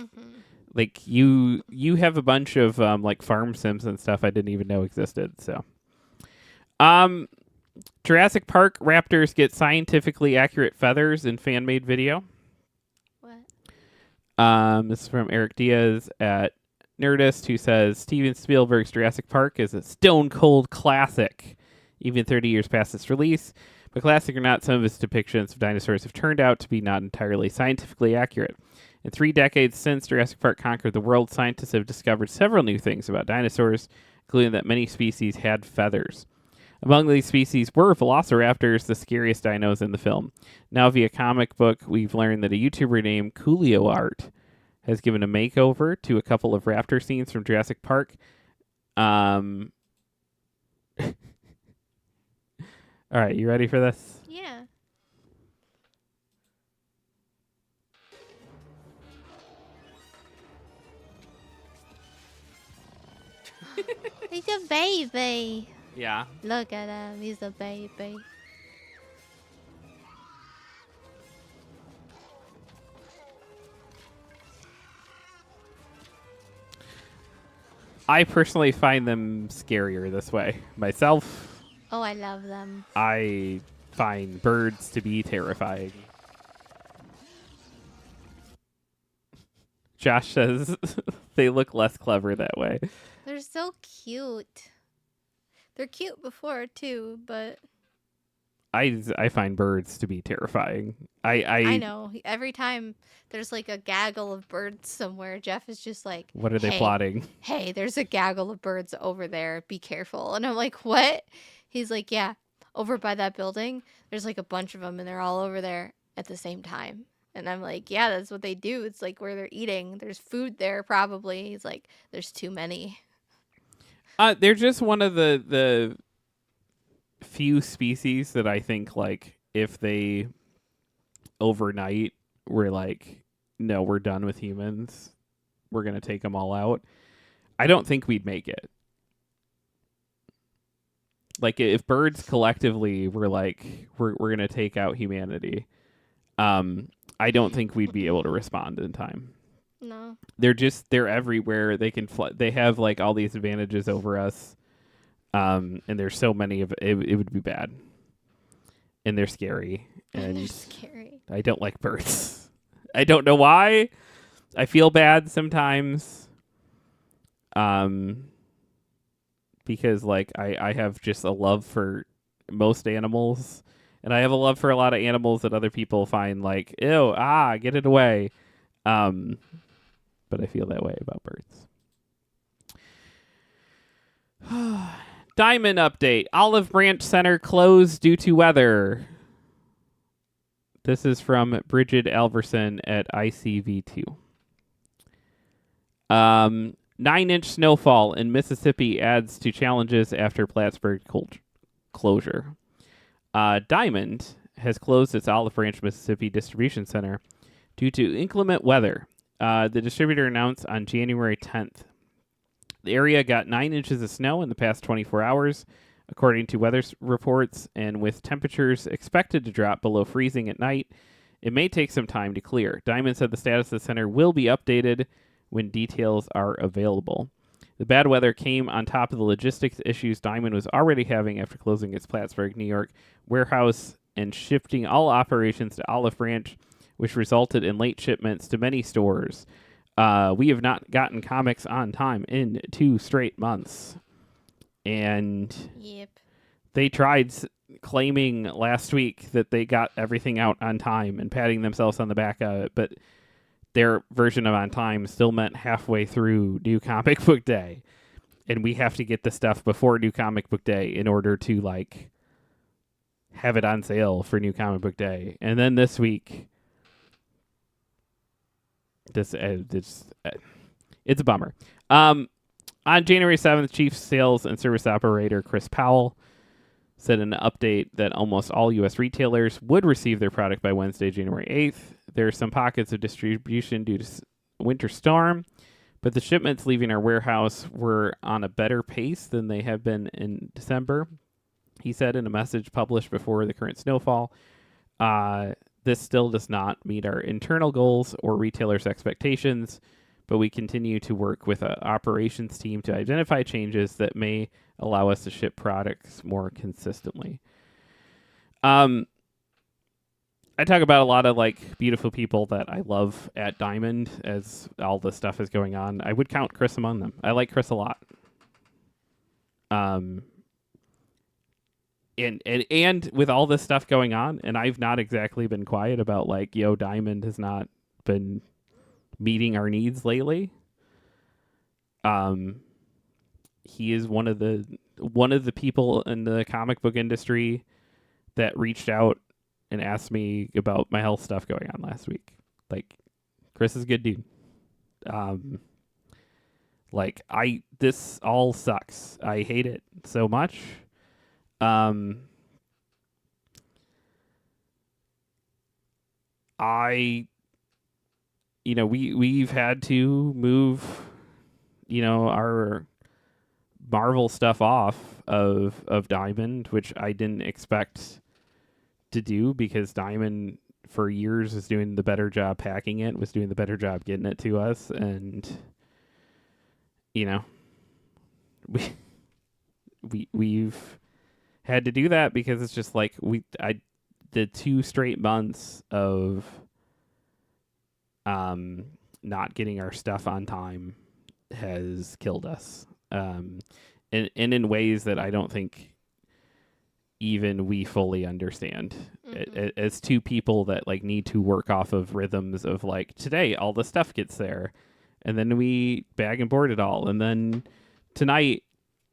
like you have a bunch of like farm sims and stuff I didn't even know existed. So Jurassic Park raptors get scientifically accurate feathers in fan-made video. What? This is from Eric Diaz at Nerdist, who says Steven Spielberg's Jurassic Park is a stone cold classic, even 30 years past its release. But classic or not, some of its depictions of dinosaurs have turned out to be not entirely scientifically accurate. In 3 decades since Jurassic Park conquered the world, scientists have discovered several new things about dinosaurs, including that many species had feathers. Among these species were velociraptors, the scariest dinos in the film. Now, via comic book, we've learned that a YouTuber named Coolio Art has given a makeover to a couple of raptor scenes from Jurassic Park. All right, you ready for this? Yeah. He's a baby. Yeah. Look at him. He's a baby. I personally find them scarier this way. Myself, Oh, I love them. I find birds to be terrifying. Josh says they look less clever that way. They're so cute. They're cute before too, but I find birds to be terrifying. I know every time there's like a gaggle of birds somewhere, Jeff is just like, What are they "Hey, plotting? Hey, there's a gaggle of birds over there. Be careful." And I'm like, "What?" He's like, "Yeah, over by that building, there's like a bunch of them and they're all over there at the same time." And I'm like, "Yeah, that's what they do. It's like where they're eating. There's food there probably." He's like, "There's too many." They're just one of the few species that I think like if they overnight were like, no, we're done with humans, we're gonna take them all out. I don't think we'd make it. Like if birds collectively were like, we're gonna take out humanity, I don't think we'd be able to respond in time. No. They're everywhere. They can fly. They have like all these advantages over us. And there's so many of it. It would be bad. And they're scary. And And they're scary. I don't like birds. I don't know why. I feel bad sometimes. Because like I have just a love for most animals, and I have a love for a lot of animals that other people find like, ew, get it away. But I feel that way about birds. Diamond update. Olive Branch Center closed due to weather. This is from Bridget Alverson at ICV2. 9-inch snowfall in Mississippi adds to challenges after Plattsburgh closure. Diamond has closed its Olive Branch, Mississippi distribution center due to inclement weather. The distributor announced on January 10th. The area got 9 inches of snow in the past 24 hours, according to weather reports, and with temperatures expected to drop below freezing at night, it may take some time to clear. Diamond said the status of the center will be updated when details are available. The bad weather came on top of the logistics issues Diamond was already having after closing its Plattsburgh, New York warehouse and shifting all operations to Olive Branch, which resulted in late shipments to many stores. We have not gotten comics on time in 2 straight months. And Yep. they tried claiming last week that they got everything out on time and patting themselves on the back of it, but their version of on time still meant halfway through New Comic Book Day. And we have to get the stuff before New Comic Book Day in order to like have it on sale for New Comic Book Day. And then this week, it's a bummer. On January 7th, Chief Sales and Service Operator Chris Powell said in an update that almost all U.S. retailers would receive their product by Wednesday, January 8th. There are some pockets of distribution due to winter storm, but the shipments leaving our warehouse were on a better pace than they have been in December. He said in a message published before the current snowfall, this still does not meet our internal goals or retailers' expectations, but we continue to work with an operations team to identify changes that may allow us to ship products more consistently. I talk about a lot of like beautiful people that I love at Diamond as all this stuff is going on. I would count Chris among them. I like Chris a lot. And with all this stuff going on, and I've not exactly been quiet about like, Diamond has not been meeting our needs lately. He is one of the people in the comic book industry that reached out and asked me about my health stuff going on last week. Like, Chris is a good dude. This all sucks. I hate it so much. We've had to move, our Marvel stuff off of Diamond, which I didn't expect to do because Diamond for years was doing the better job packing it, was doing the better job getting it to us, and we've had to do that because it's just like the 2 straight months of not getting our stuff on time has killed us. And in ways that I don't think even we fully understand. As 2 people that like need to work off of rhythms of like, today all the stuff gets there and then we bag and board it all, and then tonight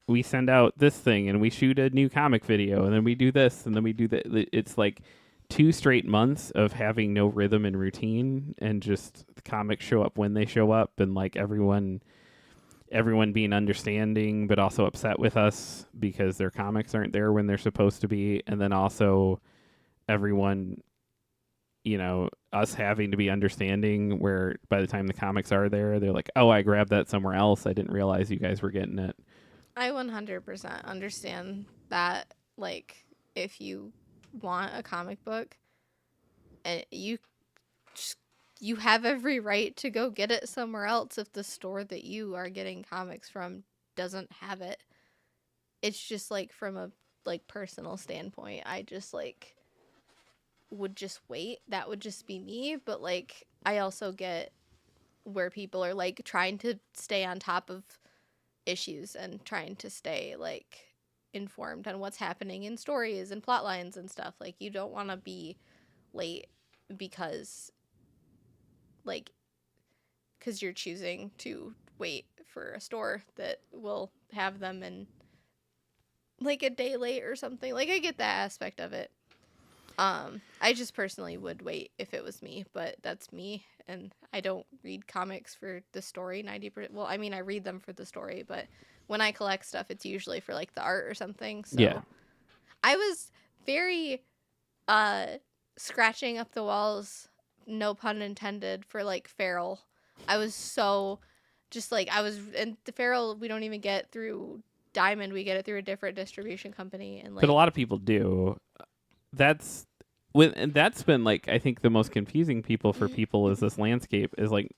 we send out this thing and we shoot a new comic video, and then we do this and then we do that. It's like 2 straight months of having no rhythm and routine, and just the comics show up when they show up, and like everyone being understanding but also upset with us because their comics aren't there when they're supposed to be, and then also everyone, us having to be understanding where by the time the comics are there, they're like, oh, I grabbed that somewhere else. I didn't realize you guys were getting it. I 100% understand that. Like, if you want a comic book, and you have every right to go get it somewhere else if the store that you are getting comics from doesn't have it. It's just like from a like personal standpoint, I just like would just wait. That would just be me. But like, I also get where people are like trying to stay on top of issues and trying to stay like informed on what's happening in stories and plot lines and stuff. Like, you don't want to be late because like because you're choosing to wait for a store that will have them in like a day late or something. Like, I get that aspect of it. I just personally would wait if it was me, but that's me, and I don't read comics for the story 90%. Well, I mean, I read them for the story, but when I collect stuff, it's usually for like the art or something. So Yeah. I was very scratching up the walls, no pun intended, for like Feral. I was so just like and the Feral we don't even get through Diamond, we get it through a different distribution company, and like But a lot of people do. And that's been like, I think the most confusing for people is this landscape is like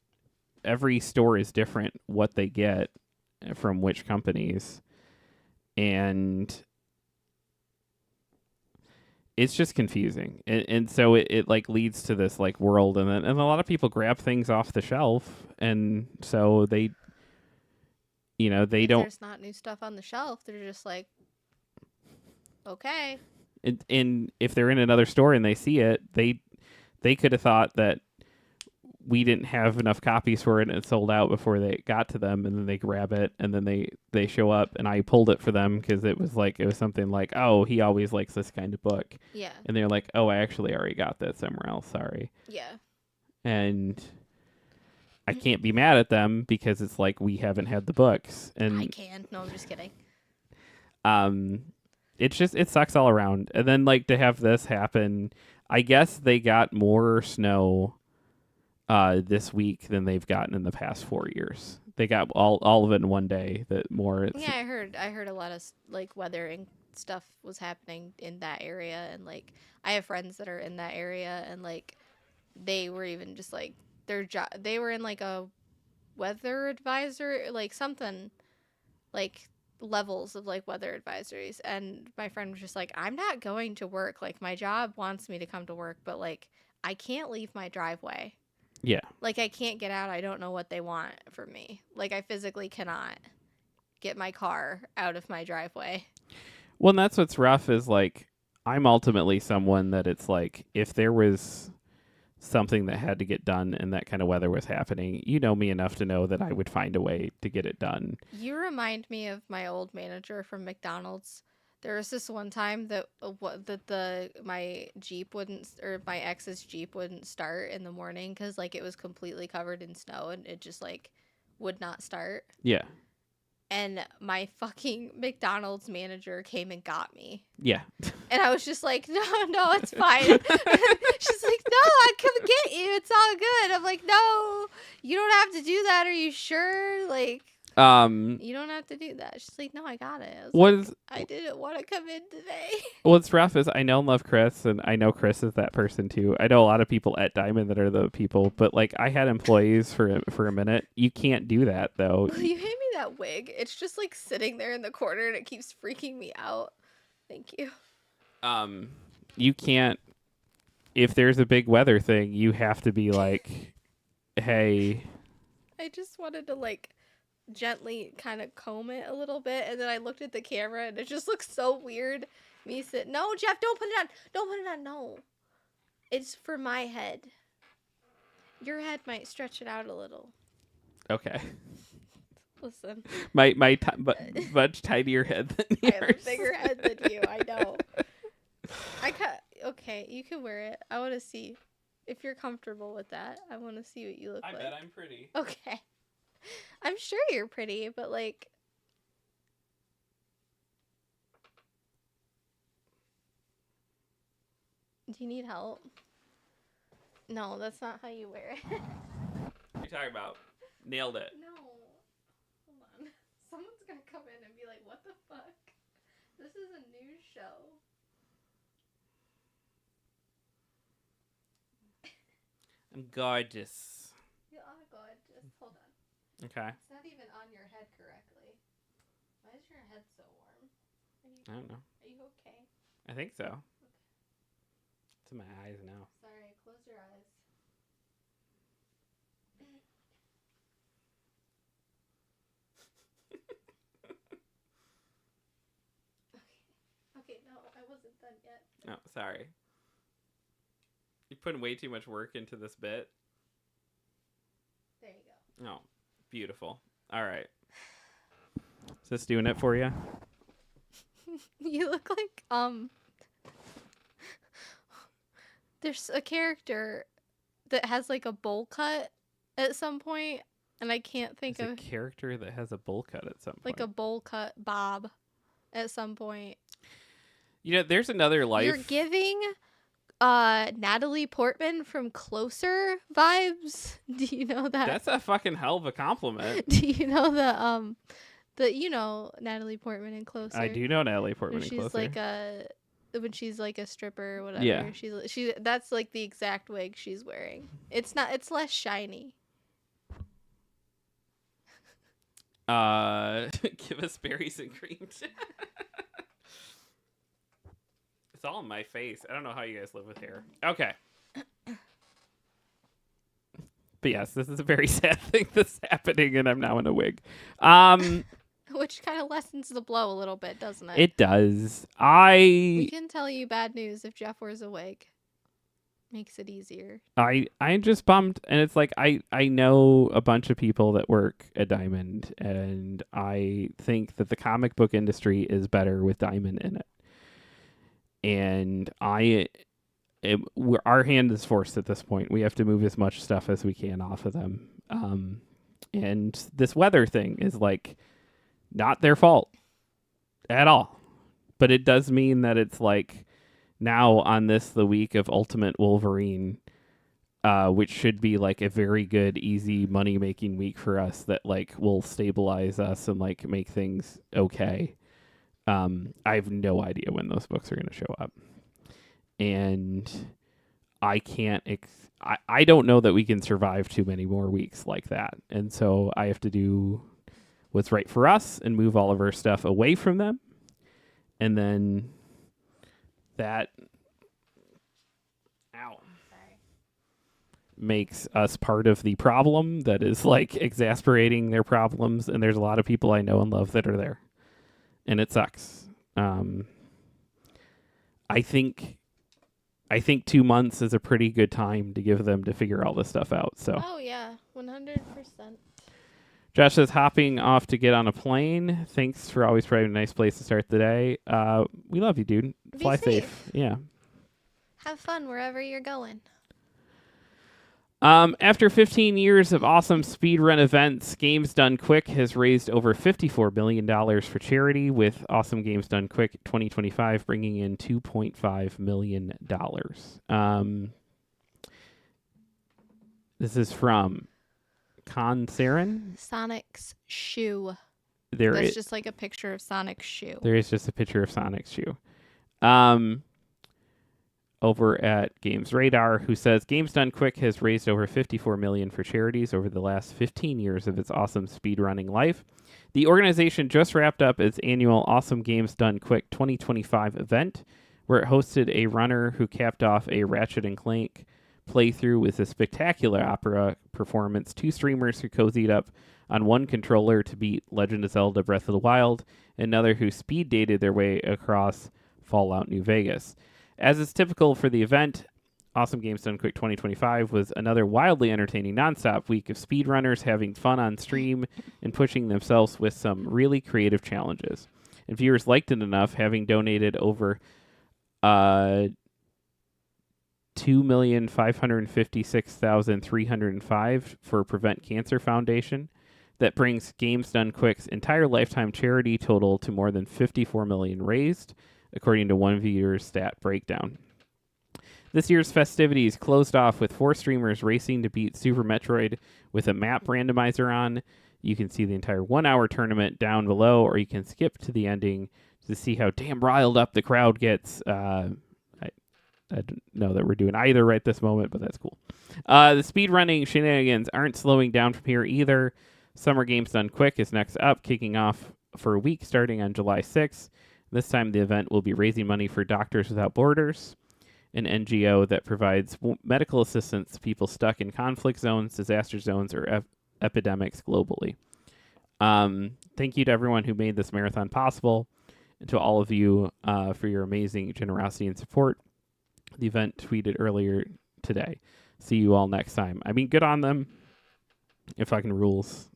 every store is different what they get from which companies, and it's just confusing, and so it like leads to this like world, and a lot of people grab things off the shelf, and so they if don't. there's not new stuff on the shelf, they're just like, okay. And if they're in another store and they see it, they could have thought that we didn't have enough copies for it and it sold out before they got to them, and then they grab it, and then they show up, and I pulled it for them because it was something like, oh, he always likes this kind of book, Yeah. and they're like, oh, I actually already got that somewhere else, sorry. Yeah. And I can't be mad at them because it's like we haven't had the books, and I can. No, I'm just kidding. it sucks all around. And then like to have this happen, I guess they got more snow this week than they've gotten in the past 4 years. They got all of it in one day. Yeah, I heard a lot of like weathering stuff was happening in that area, and like I have friends that are in that area, and like they were even just like they were in like a weather advisor, like something like levels of like weather advisories, and my friend was just like, I'm not going to work, like my job wants me to come to work, but like I can't leave my driveway. Yeah. Like, I can't get out. I don't know what they want from me. Like, I physically cannot get my car out of my driveway. Well, and that's what's rough is like I'm ultimately someone that it's like if there was something that had to get done and that kind of weather was happening, you know me enough to know that I would find a way to get it done. You remind me of my old manager from McDonald's. There was this one time that my Jeep wouldn't, or my ex's Jeep wouldn't start in the morning because like it was completely covered in snow and it just like would not start. Yeah. And my fucking McDonald's manager came and got me. Yeah. And I was just like, no, it's fine. She's like, no, I come get you. It's all good. I'm like, no, you don't have to do that. Are you sure? Like, you don't have to do that. She's like, no, I got it. I didn't want to come in today. What's rough is I know and love Chris, and I know Chris is that person too. I know a lot of people at Diamond that are the people, but like I had employees for a minute. You can't do that though. Will you hand me that wig? It's just like sitting there in the corner and it keeps freaking me out. Thank you. You can't. If there's a big weather thing, you have to be like, hey. I just wanted to like gently kind of comb it a little bit, and then I looked at the camera and it just looks so weird. Me said, no, Jeff, don't put it on, no. It's for my head. Your head might stretch it out a little. Okay. Listen. Much tinier head than yours. I have a bigger head than you, I know. Okay, you can wear it. I want to see if you're comfortable with that. I want to see what you look like. I bet I'm pretty. Okay. I'm sure you're pretty, but like, do you need help? No, that's not how you wear it. What are you talking about? Nailed it. No. Hold on. Someone's gonna come in and be like, what the fuck? This is a news show. I'm gorgeous. You are gorgeous. Hold on. Okay. It's not even on your head correctly. Why is your head so warm? I don't know. Are you okay? I think so. It's in my eyes now. Sorry, close your eyes. Okay, no, I wasn't done yet. Oh, sorry. You're putting way too much work into this bit. There you go. Oh, beautiful. All right. Is this doing it for you? You look like there's a character that has like a bowl cut at some point, and I can't think There's a of character that has a bowl cut at some point. like a bowl cut Bob at some point. You know, there's another life. You're giving Natalie Portman from Closer vibes. Do you know that? That's a fucking hell of a compliment. Do you know the Natalie Portman in Closer? I do know Natalie Portman When in she's Closer. like when she's like a stripper or whatever. Yeah. She that's like the exact wig she's wearing. It's less shiny. Give us berries and cream. It's all in my face. I don't know how you guys live with hair. Okay. But yes, this is a very sad thing that's happening, and I'm now in a wig. Which kind of lessens the blow a little bit, doesn't it? It does. We can tell you bad news if Jeff wears a wig. Makes it easier. I'm just bummed, and it's like I know a bunch of people that work at Diamond, and I think that the comic book industry is better with Diamond in it. And our hand is forced at this point. We have to move as much stuff as we can off of them. And this weather thing is like not their fault at all. But it does mean that it's like now on the week of Ultimate Wolverine, which should be like a very good, easy money making week for us that like will stabilize us and like make things okay. I have no idea when those books are going to show up. And I can't, I don't know that we can survive too many more weeks like that. And so I have to do what's right for us and move all of our stuff away from them. And then that makes us part of the problem that is like exasperating their problems. And there's a lot of people I know and love that are there. And it sucks. I think 2 months is a pretty good time to give them to figure all this stuff out. So. Oh yeah, 100%. Josh says hopping off to get on a plane. Thanks for always providing a nice place to start the day. We love you, dude. Fly safe. Yeah. Have fun wherever you're going. After 15 years of awesome speedrun events, Games Done Quick has raised over $54 million for charity, with Awesome Games Done Quick 2025 bringing in $2.5 million. This is from Con Saren. Sonic's shoe. That's just like a picture of Sonic's shoe. There is just a picture of Sonic's shoe. Over at Games Radar, who says Games Done Quick has raised over $54 million for charities over the last 15 years of its awesome speedrunning life. The organization just wrapped up its annual Awesome Games Done Quick 2025 event, where it hosted a runner who capped off a Ratchet & Clank playthrough with a spectacular opera performance, 2 streamers who cozied up on one controller to beat Legend of Zelda Breath of the Wild, and another who speed dated their way across Fallout New Vegas. As is typical for the event, Awesome Games Done Quick 2025 was another wildly entertaining nonstop week of speedrunners having fun on stream and pushing themselves with some really creative challenges. And viewers liked it enough, having donated over $2,556,305 for Prevent Cancer Foundation. That brings Games Done Quick's entire lifetime charity total to more than $54 million raised, according to one viewer's stat breakdown. This year's festivities closed off with 4 streamers racing to beat Super Metroid with a map randomizer on. You can see the entire 1-hour tournament down below, or you can skip to the ending to see how damn riled up the crowd gets. I don't know that we're doing either right this moment, but that's cool. The speedrunning shenanigans aren't slowing down from here either. Summer Games Done Quick is next up, kicking off for a week starting on July 6th. This time the event will be raising money for Doctors Without Borders. an NGO that provides medical assistance to people stuck in conflict zones, disaster zones, or epidemics globally. Thank you to everyone who made this marathon possible, and to all of you for your amazing generosity and support. The event tweeted earlier today. See you all next time. I mean, good on them. It fucking rules.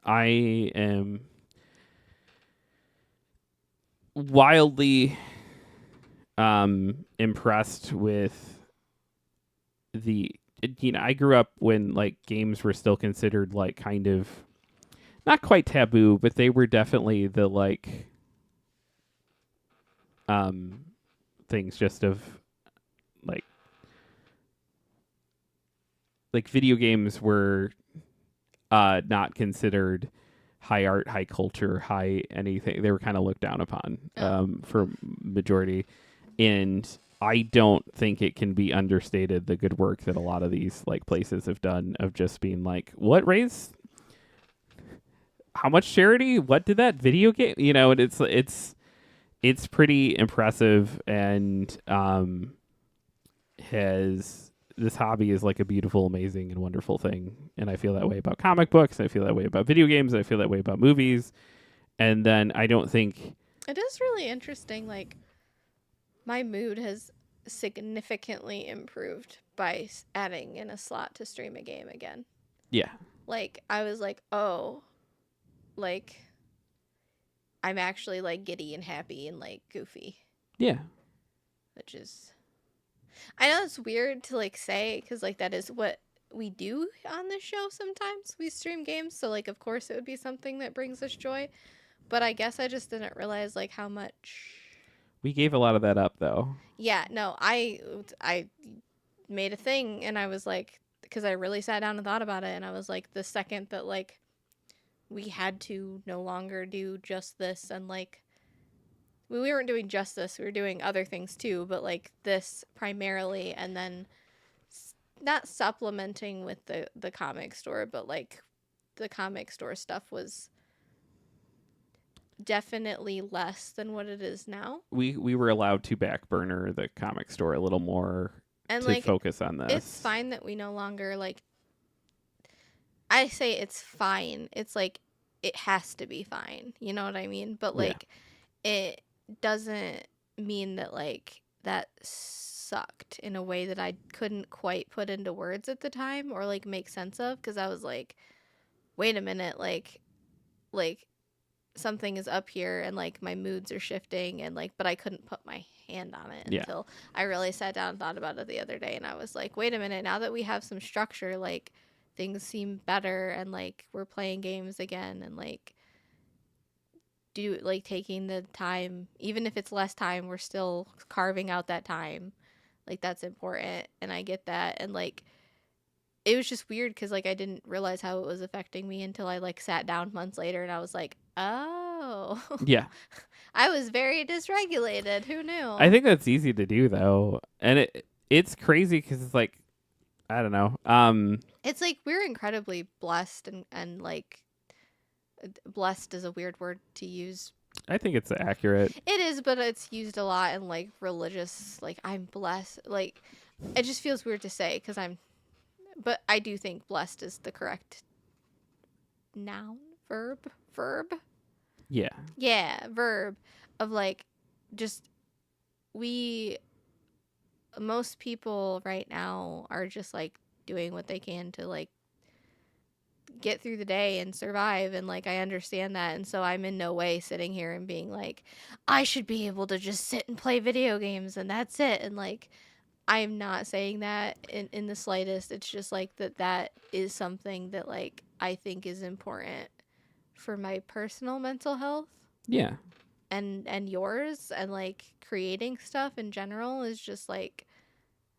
I am wildly impressed with I grew up when like games were still considered like kind of not quite taboo, but they were definitely the like things just of like video games were not considered high art, high culture, high anything. They were kind of looked down upon for majority. And I don't think it can be understated the good work that a lot of these like places have done of just being like, what raised how much charity? What did that video game? You know, and it's pretty impressive, and this hobby is like a beautiful, amazing, and wonderful thing. And I feel that way about comic books. I feel that way about video games. I feel that way about movies. And then I don't think It is really interesting. Like, my mood has significantly improved by adding in a slot to stream a game again. Yeah. Like, I was like, oh, like, I'm actually like giddy and happy and like goofy, Yeah. which is, I know it's weird to like say because like that is what we do on this show sometimes. We stream games, so like of course it would be something that brings us joy, but I guess I just didn't realize like how much. We gave a lot of that up though. Yeah, no, I made a thing and I was like, because I really sat down and thought about it, and I was like, the second that like we had to no longer do just this, and like we weren't doing just this, we were doing other things too, but like this primarily, and then not supplementing with the comic store, but like the comic store stuff was definitely less than what it is now. We were allowed to back burner the comic store a little more And to like focus on this. it's fine that we no longer like, I say it's fine. It's like it has to be fine. You know what I mean? But Yeah. like it doesn't mean that like that sucked in a way that I couldn't quite put into words at the time or like make sense of, because I was like, wait a minute, like something is up here and like my moods are shifting, and like, but I couldn't put my hand on it Yeah. until I really sat down and thought about it the other day, and I was like, wait a minute, now that we have some structure, like things seem better, and like we're playing games again, and like taking the time, even if it's less time, we're still carving out that time. Like that's important, and I get that, and like it was just weird because like I didn't realize how it was affecting me until I like sat down months later, and I was like, oh, Yeah. I was very dysregulated. Who knew? I think that's easy to do though. And it's crazy because it's like, I don't know. It's like we're incredibly blessed, and like blessed is a weird word to use. I think it's accurate. It is, but it's used a lot in like religious, like I'm blessed. Like it just feels weird to say because but I do think blessed is the correct noun, verb. Yeah. Yeah, verb of like just most people right now are just like doing what they can to like get through the day and survive, and like I understand that, and so I'm in no way sitting here and being like I should be able to just sit and play video games and that's it, and like I'm not saying that in the slightest. It's just like that is something that like I think is important for my personal mental health Yeah. and yours, and like creating stuff in general is just like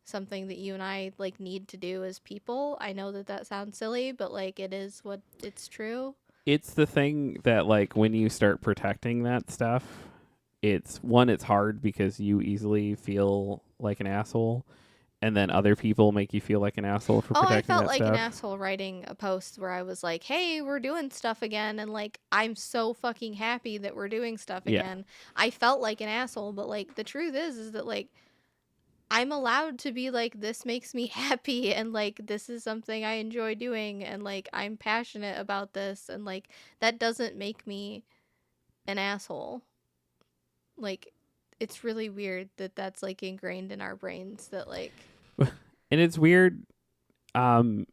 something that you and I like need to do as people. I know that sounds silly, but like it is what it's true. It's the thing that like when you start protecting that stuff, it's hard because you easily feel like an asshole, and then other people make you feel like an asshole for Oh, protecting I felt that like stuff? an asshole writing a post where I was like, "Hey, we're doing stuff again," and like I'm so fucking happy that we're doing stuff Yeah. again. I felt like an asshole, but like the truth is that like I'm allowed to be like, this makes me happy, and like this is something I enjoy doing, and like I'm passionate about this, and like that doesn't make me an asshole. Like it's really weird that that's like ingrained in our brains that like And it's weird. I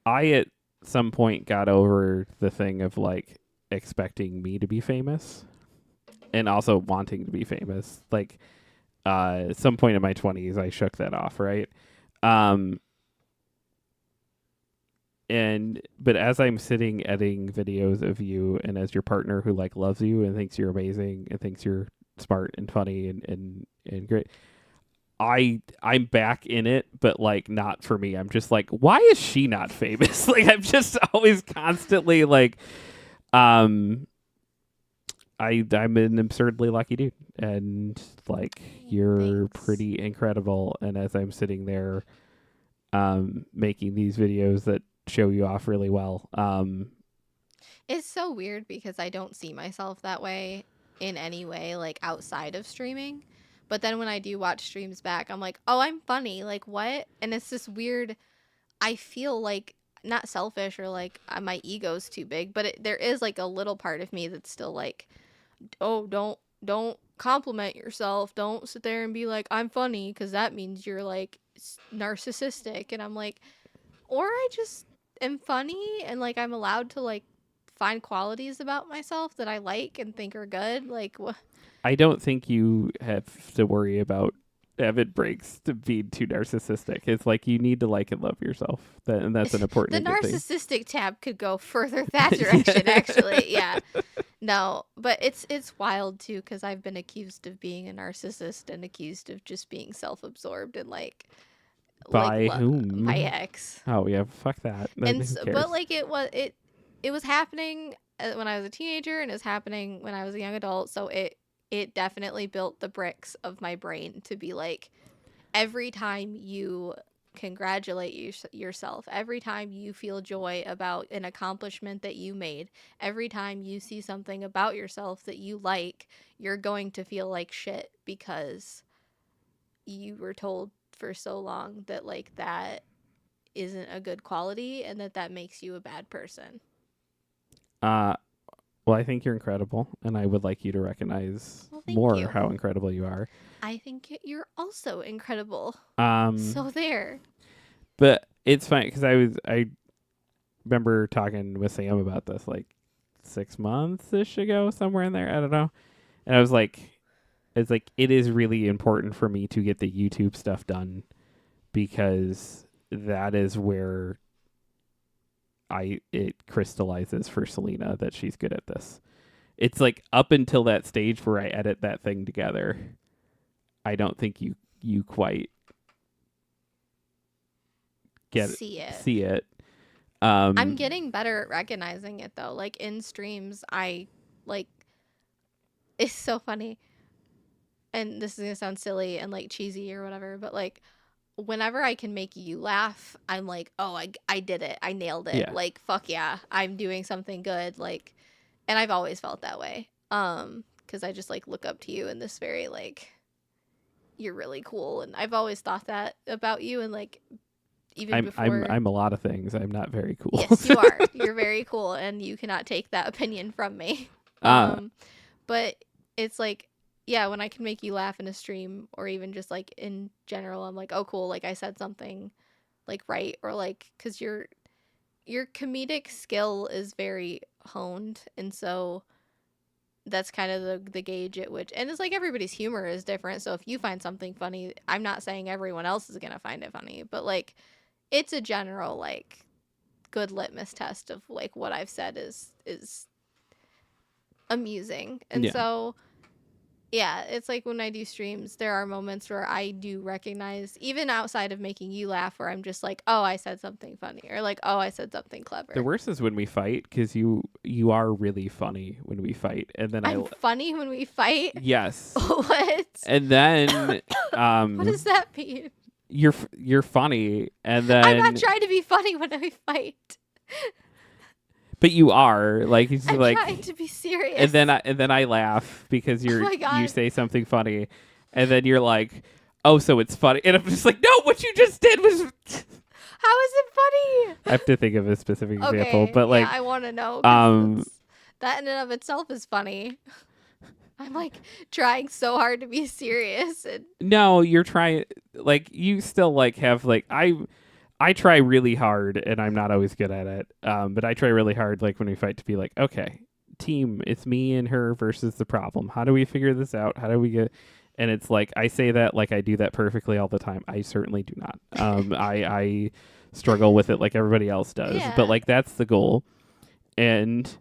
at some point got over the thing of like expecting me to be famous and also wanting to be famous. Like at some point in my 20s I shook that off, right? But as I'm sitting editing videos of you and as your partner who like loves you and thinks you're amazing and thinks you're smart and funny and great, I'm back in it, but like not for me. I'm just like, why is she not famous? Like I'm just always constantly like I'm an absurdly lucky dude, and like you're Thanks. pretty incredible. And as I'm sitting there making these videos that show you off really well, it's so weird because I don't see myself that way in any way, like outside of streaming. But then when I do watch streams back, I'm like, oh, I'm funny. Like, what? And it's this weird, I feel like not selfish or like my ego's too big, but there is like a little part of me that's still like, oh, don't compliment yourself. Don't sit there and be like, I'm funny, because that means you're like narcissistic. And I'm like, or I just am funny and like I'm allowed to like find qualities about myself that I like and think are good. Like, what? I don't think you have to worry about Evan breaks to being too narcissistic. It's like you need to like and love yourself, and that's an The important good thing. narcissistic tab could go further that direction, actually. Yeah. No, but it's wild too because I've been accused of being a narcissist and accused of just being self-absorbed and like By lo- whom? my ex. Oh yeah, fuck that. And Who cares? but like it was happening when I was a teenager and it was happening when I was a young adult, so it definitely built the bricks of my brain to be like, every time you congratulate yourself, every time you feel joy about an accomplishment that you made, every time you see something about yourself that you like, you're going to feel like shit because you were told for so long that like that isn't a good quality and that makes you a bad person. Well, I think you're incredible, and I would like you to recognize Well, thank more you. how incredible you are. I think you're also incredible. So So there. but it's funny because I remember talking with Sam about this like 6 months ish ago, somewhere in there. I don't know, and I was like, it's like it is really important for me to get the YouTube stuff done because that is where it crystallizes for Selena that she's good at this. It's like up until that stage where I edit that thing together, I don't think you quite See it. I'm I'm getting better at recognizing it though. Like in streams, I like it's so funny. And this is going to sound silly and like cheesy or whatever, but like whenever I can make you laugh, I'm like, "Oh, I did it. I nailed it." Yeah. Like, fuck yeah. I'm doing something good. Like, and I've always felt that way. Cuz I just like look up to you in this very like you're really cool, and I've always thought that about you, and like even before I'm a lot of things. I'm not very cool. Yes, you are. You're very cool, and you cannot take that opinion from me. But it's like, yeah, when I can make you laugh in a stream, or even just like in general, I'm like, oh, cool. Like I said something, like right, or like because your comedic skill is very honed, and so that's kind of the gauge at which, and it's like everybody's humor is different. So if you find something funny, I'm not saying everyone else is gonna find it funny, but like it's a general like good litmus test of like what I've said is amusing. And Yeah. so yeah, it's like when I do streams, there are moments where I do recognize, even outside of making you laugh, where I'm just like, oh, I said something funny, or like, oh, I said something clever. The worst is when we fight because you are really funny when we fight, and then I'm funny when we fight. yes, What? and then What does that mean? you're funny, and then I'm not trying to be funny when I fight. but you are like he's I'm like, trying to be serious. and then I laugh because Oh my you God. say something funny, and then you're like, oh, so it's funny, and I'm just like, no, what you just did was. How is it funny? I have to think of a specific example, Okay, but like, yeah, I want to know. 'Cause that in and of itself is funny. I'm like trying so hard to be serious, and no, you're trying like you still like have like I try really hard and I'm not always good at it. But I try really hard like when we fight to be like, okay, team, it's me and her versus the problem. How do we figure this out? How do we get and it's like I say that like I do that perfectly all the time. I certainly do not. I struggle with it like everybody else does. Yeah. But like that's the goal. And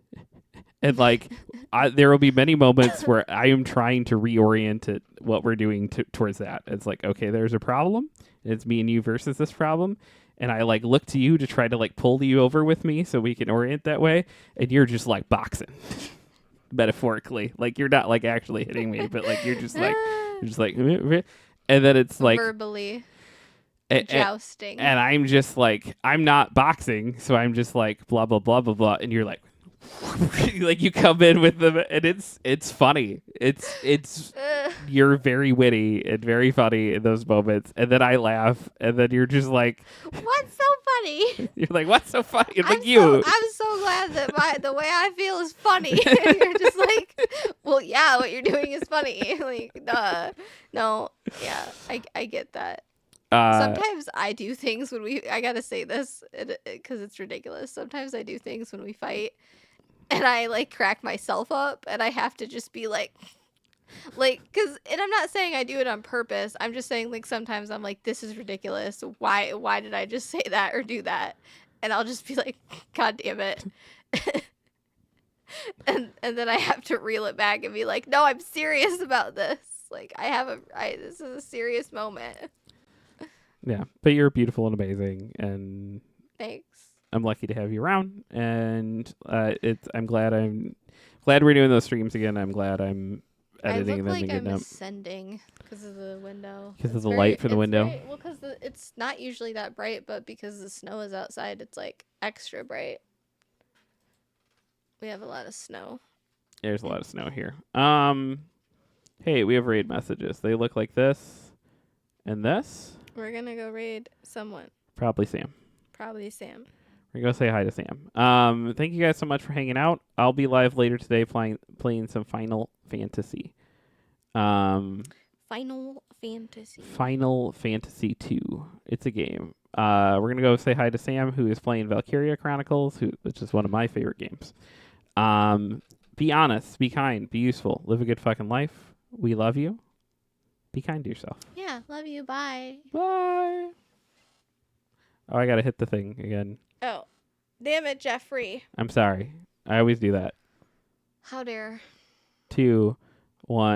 like there will be many moments where I am trying to reorient it, what we're doing towards that. It's like, okay, there's a problem. It's me and you versus this problem. And I like look to you to try to like pull you over with me so we can orient that way. And you're just like boxing, metaphorically. Like you're not like actually hitting me, but like you're just like, and then it's like, verbally a- jousting. and I'm just like, I'm not boxing. So I'm just like, blah, blah, blah, blah, blah. And you're like, like you come in with them and it's funny. It's you're very witty and very funny in those moments, and then I laugh, and then you're just like, What's so funny? you're like, what's so funny? And I'm like you, so glad that the way I feel is funny. You're just like, well, yeah, what you're doing is funny. Like, no, yeah, I get that. Sometimes I do things when I gotta say this because it's ridiculous. Sometimes I do things when we fight and I like crack myself up and I have to just be like, and I'm not saying I do it on purpose. I'm just saying like sometimes I'm like, this is ridiculous. Why did I just say that or do that? And I'll just be like, God damn it. and then I have to reel it back and be like, no, I'm serious about this. Like this is a serious moment. yeah, but you're beautiful and amazing, and Thanks. I'm lucky to have you around, and I'm glad we're doing those streams again. I'm glad I'm editing I them look like and getting I'm them ascending because of the window. because of It's the light from the it's window. well, because it's not usually that bright, but because the snow is outside, it's like extra bright. We have a lot of snow. There's a lot of snow here. Hey, we have raid messages. They look like this and this. We're gonna go raid someone, Probably Sam. probably Sam. We're gonna go say hi to Sam. Thank you guys so much for hanging out. I'll be live later today playing some Final Fantasy. Final Fantasy. Final Fantasy 2. It's a game. We're gonna go say hi to Sam, who is playing Valkyria Chronicles, which is one of my favorite games. Be honest, be kind, be useful, live a good fucking life. We love you. Be kind to yourself. Yeah, love you. Bye. Bye. Oh, I gotta hit the thing again. Oh, damn it, Jeffrey. I'm sorry. I always do that. How dare. 2, 1.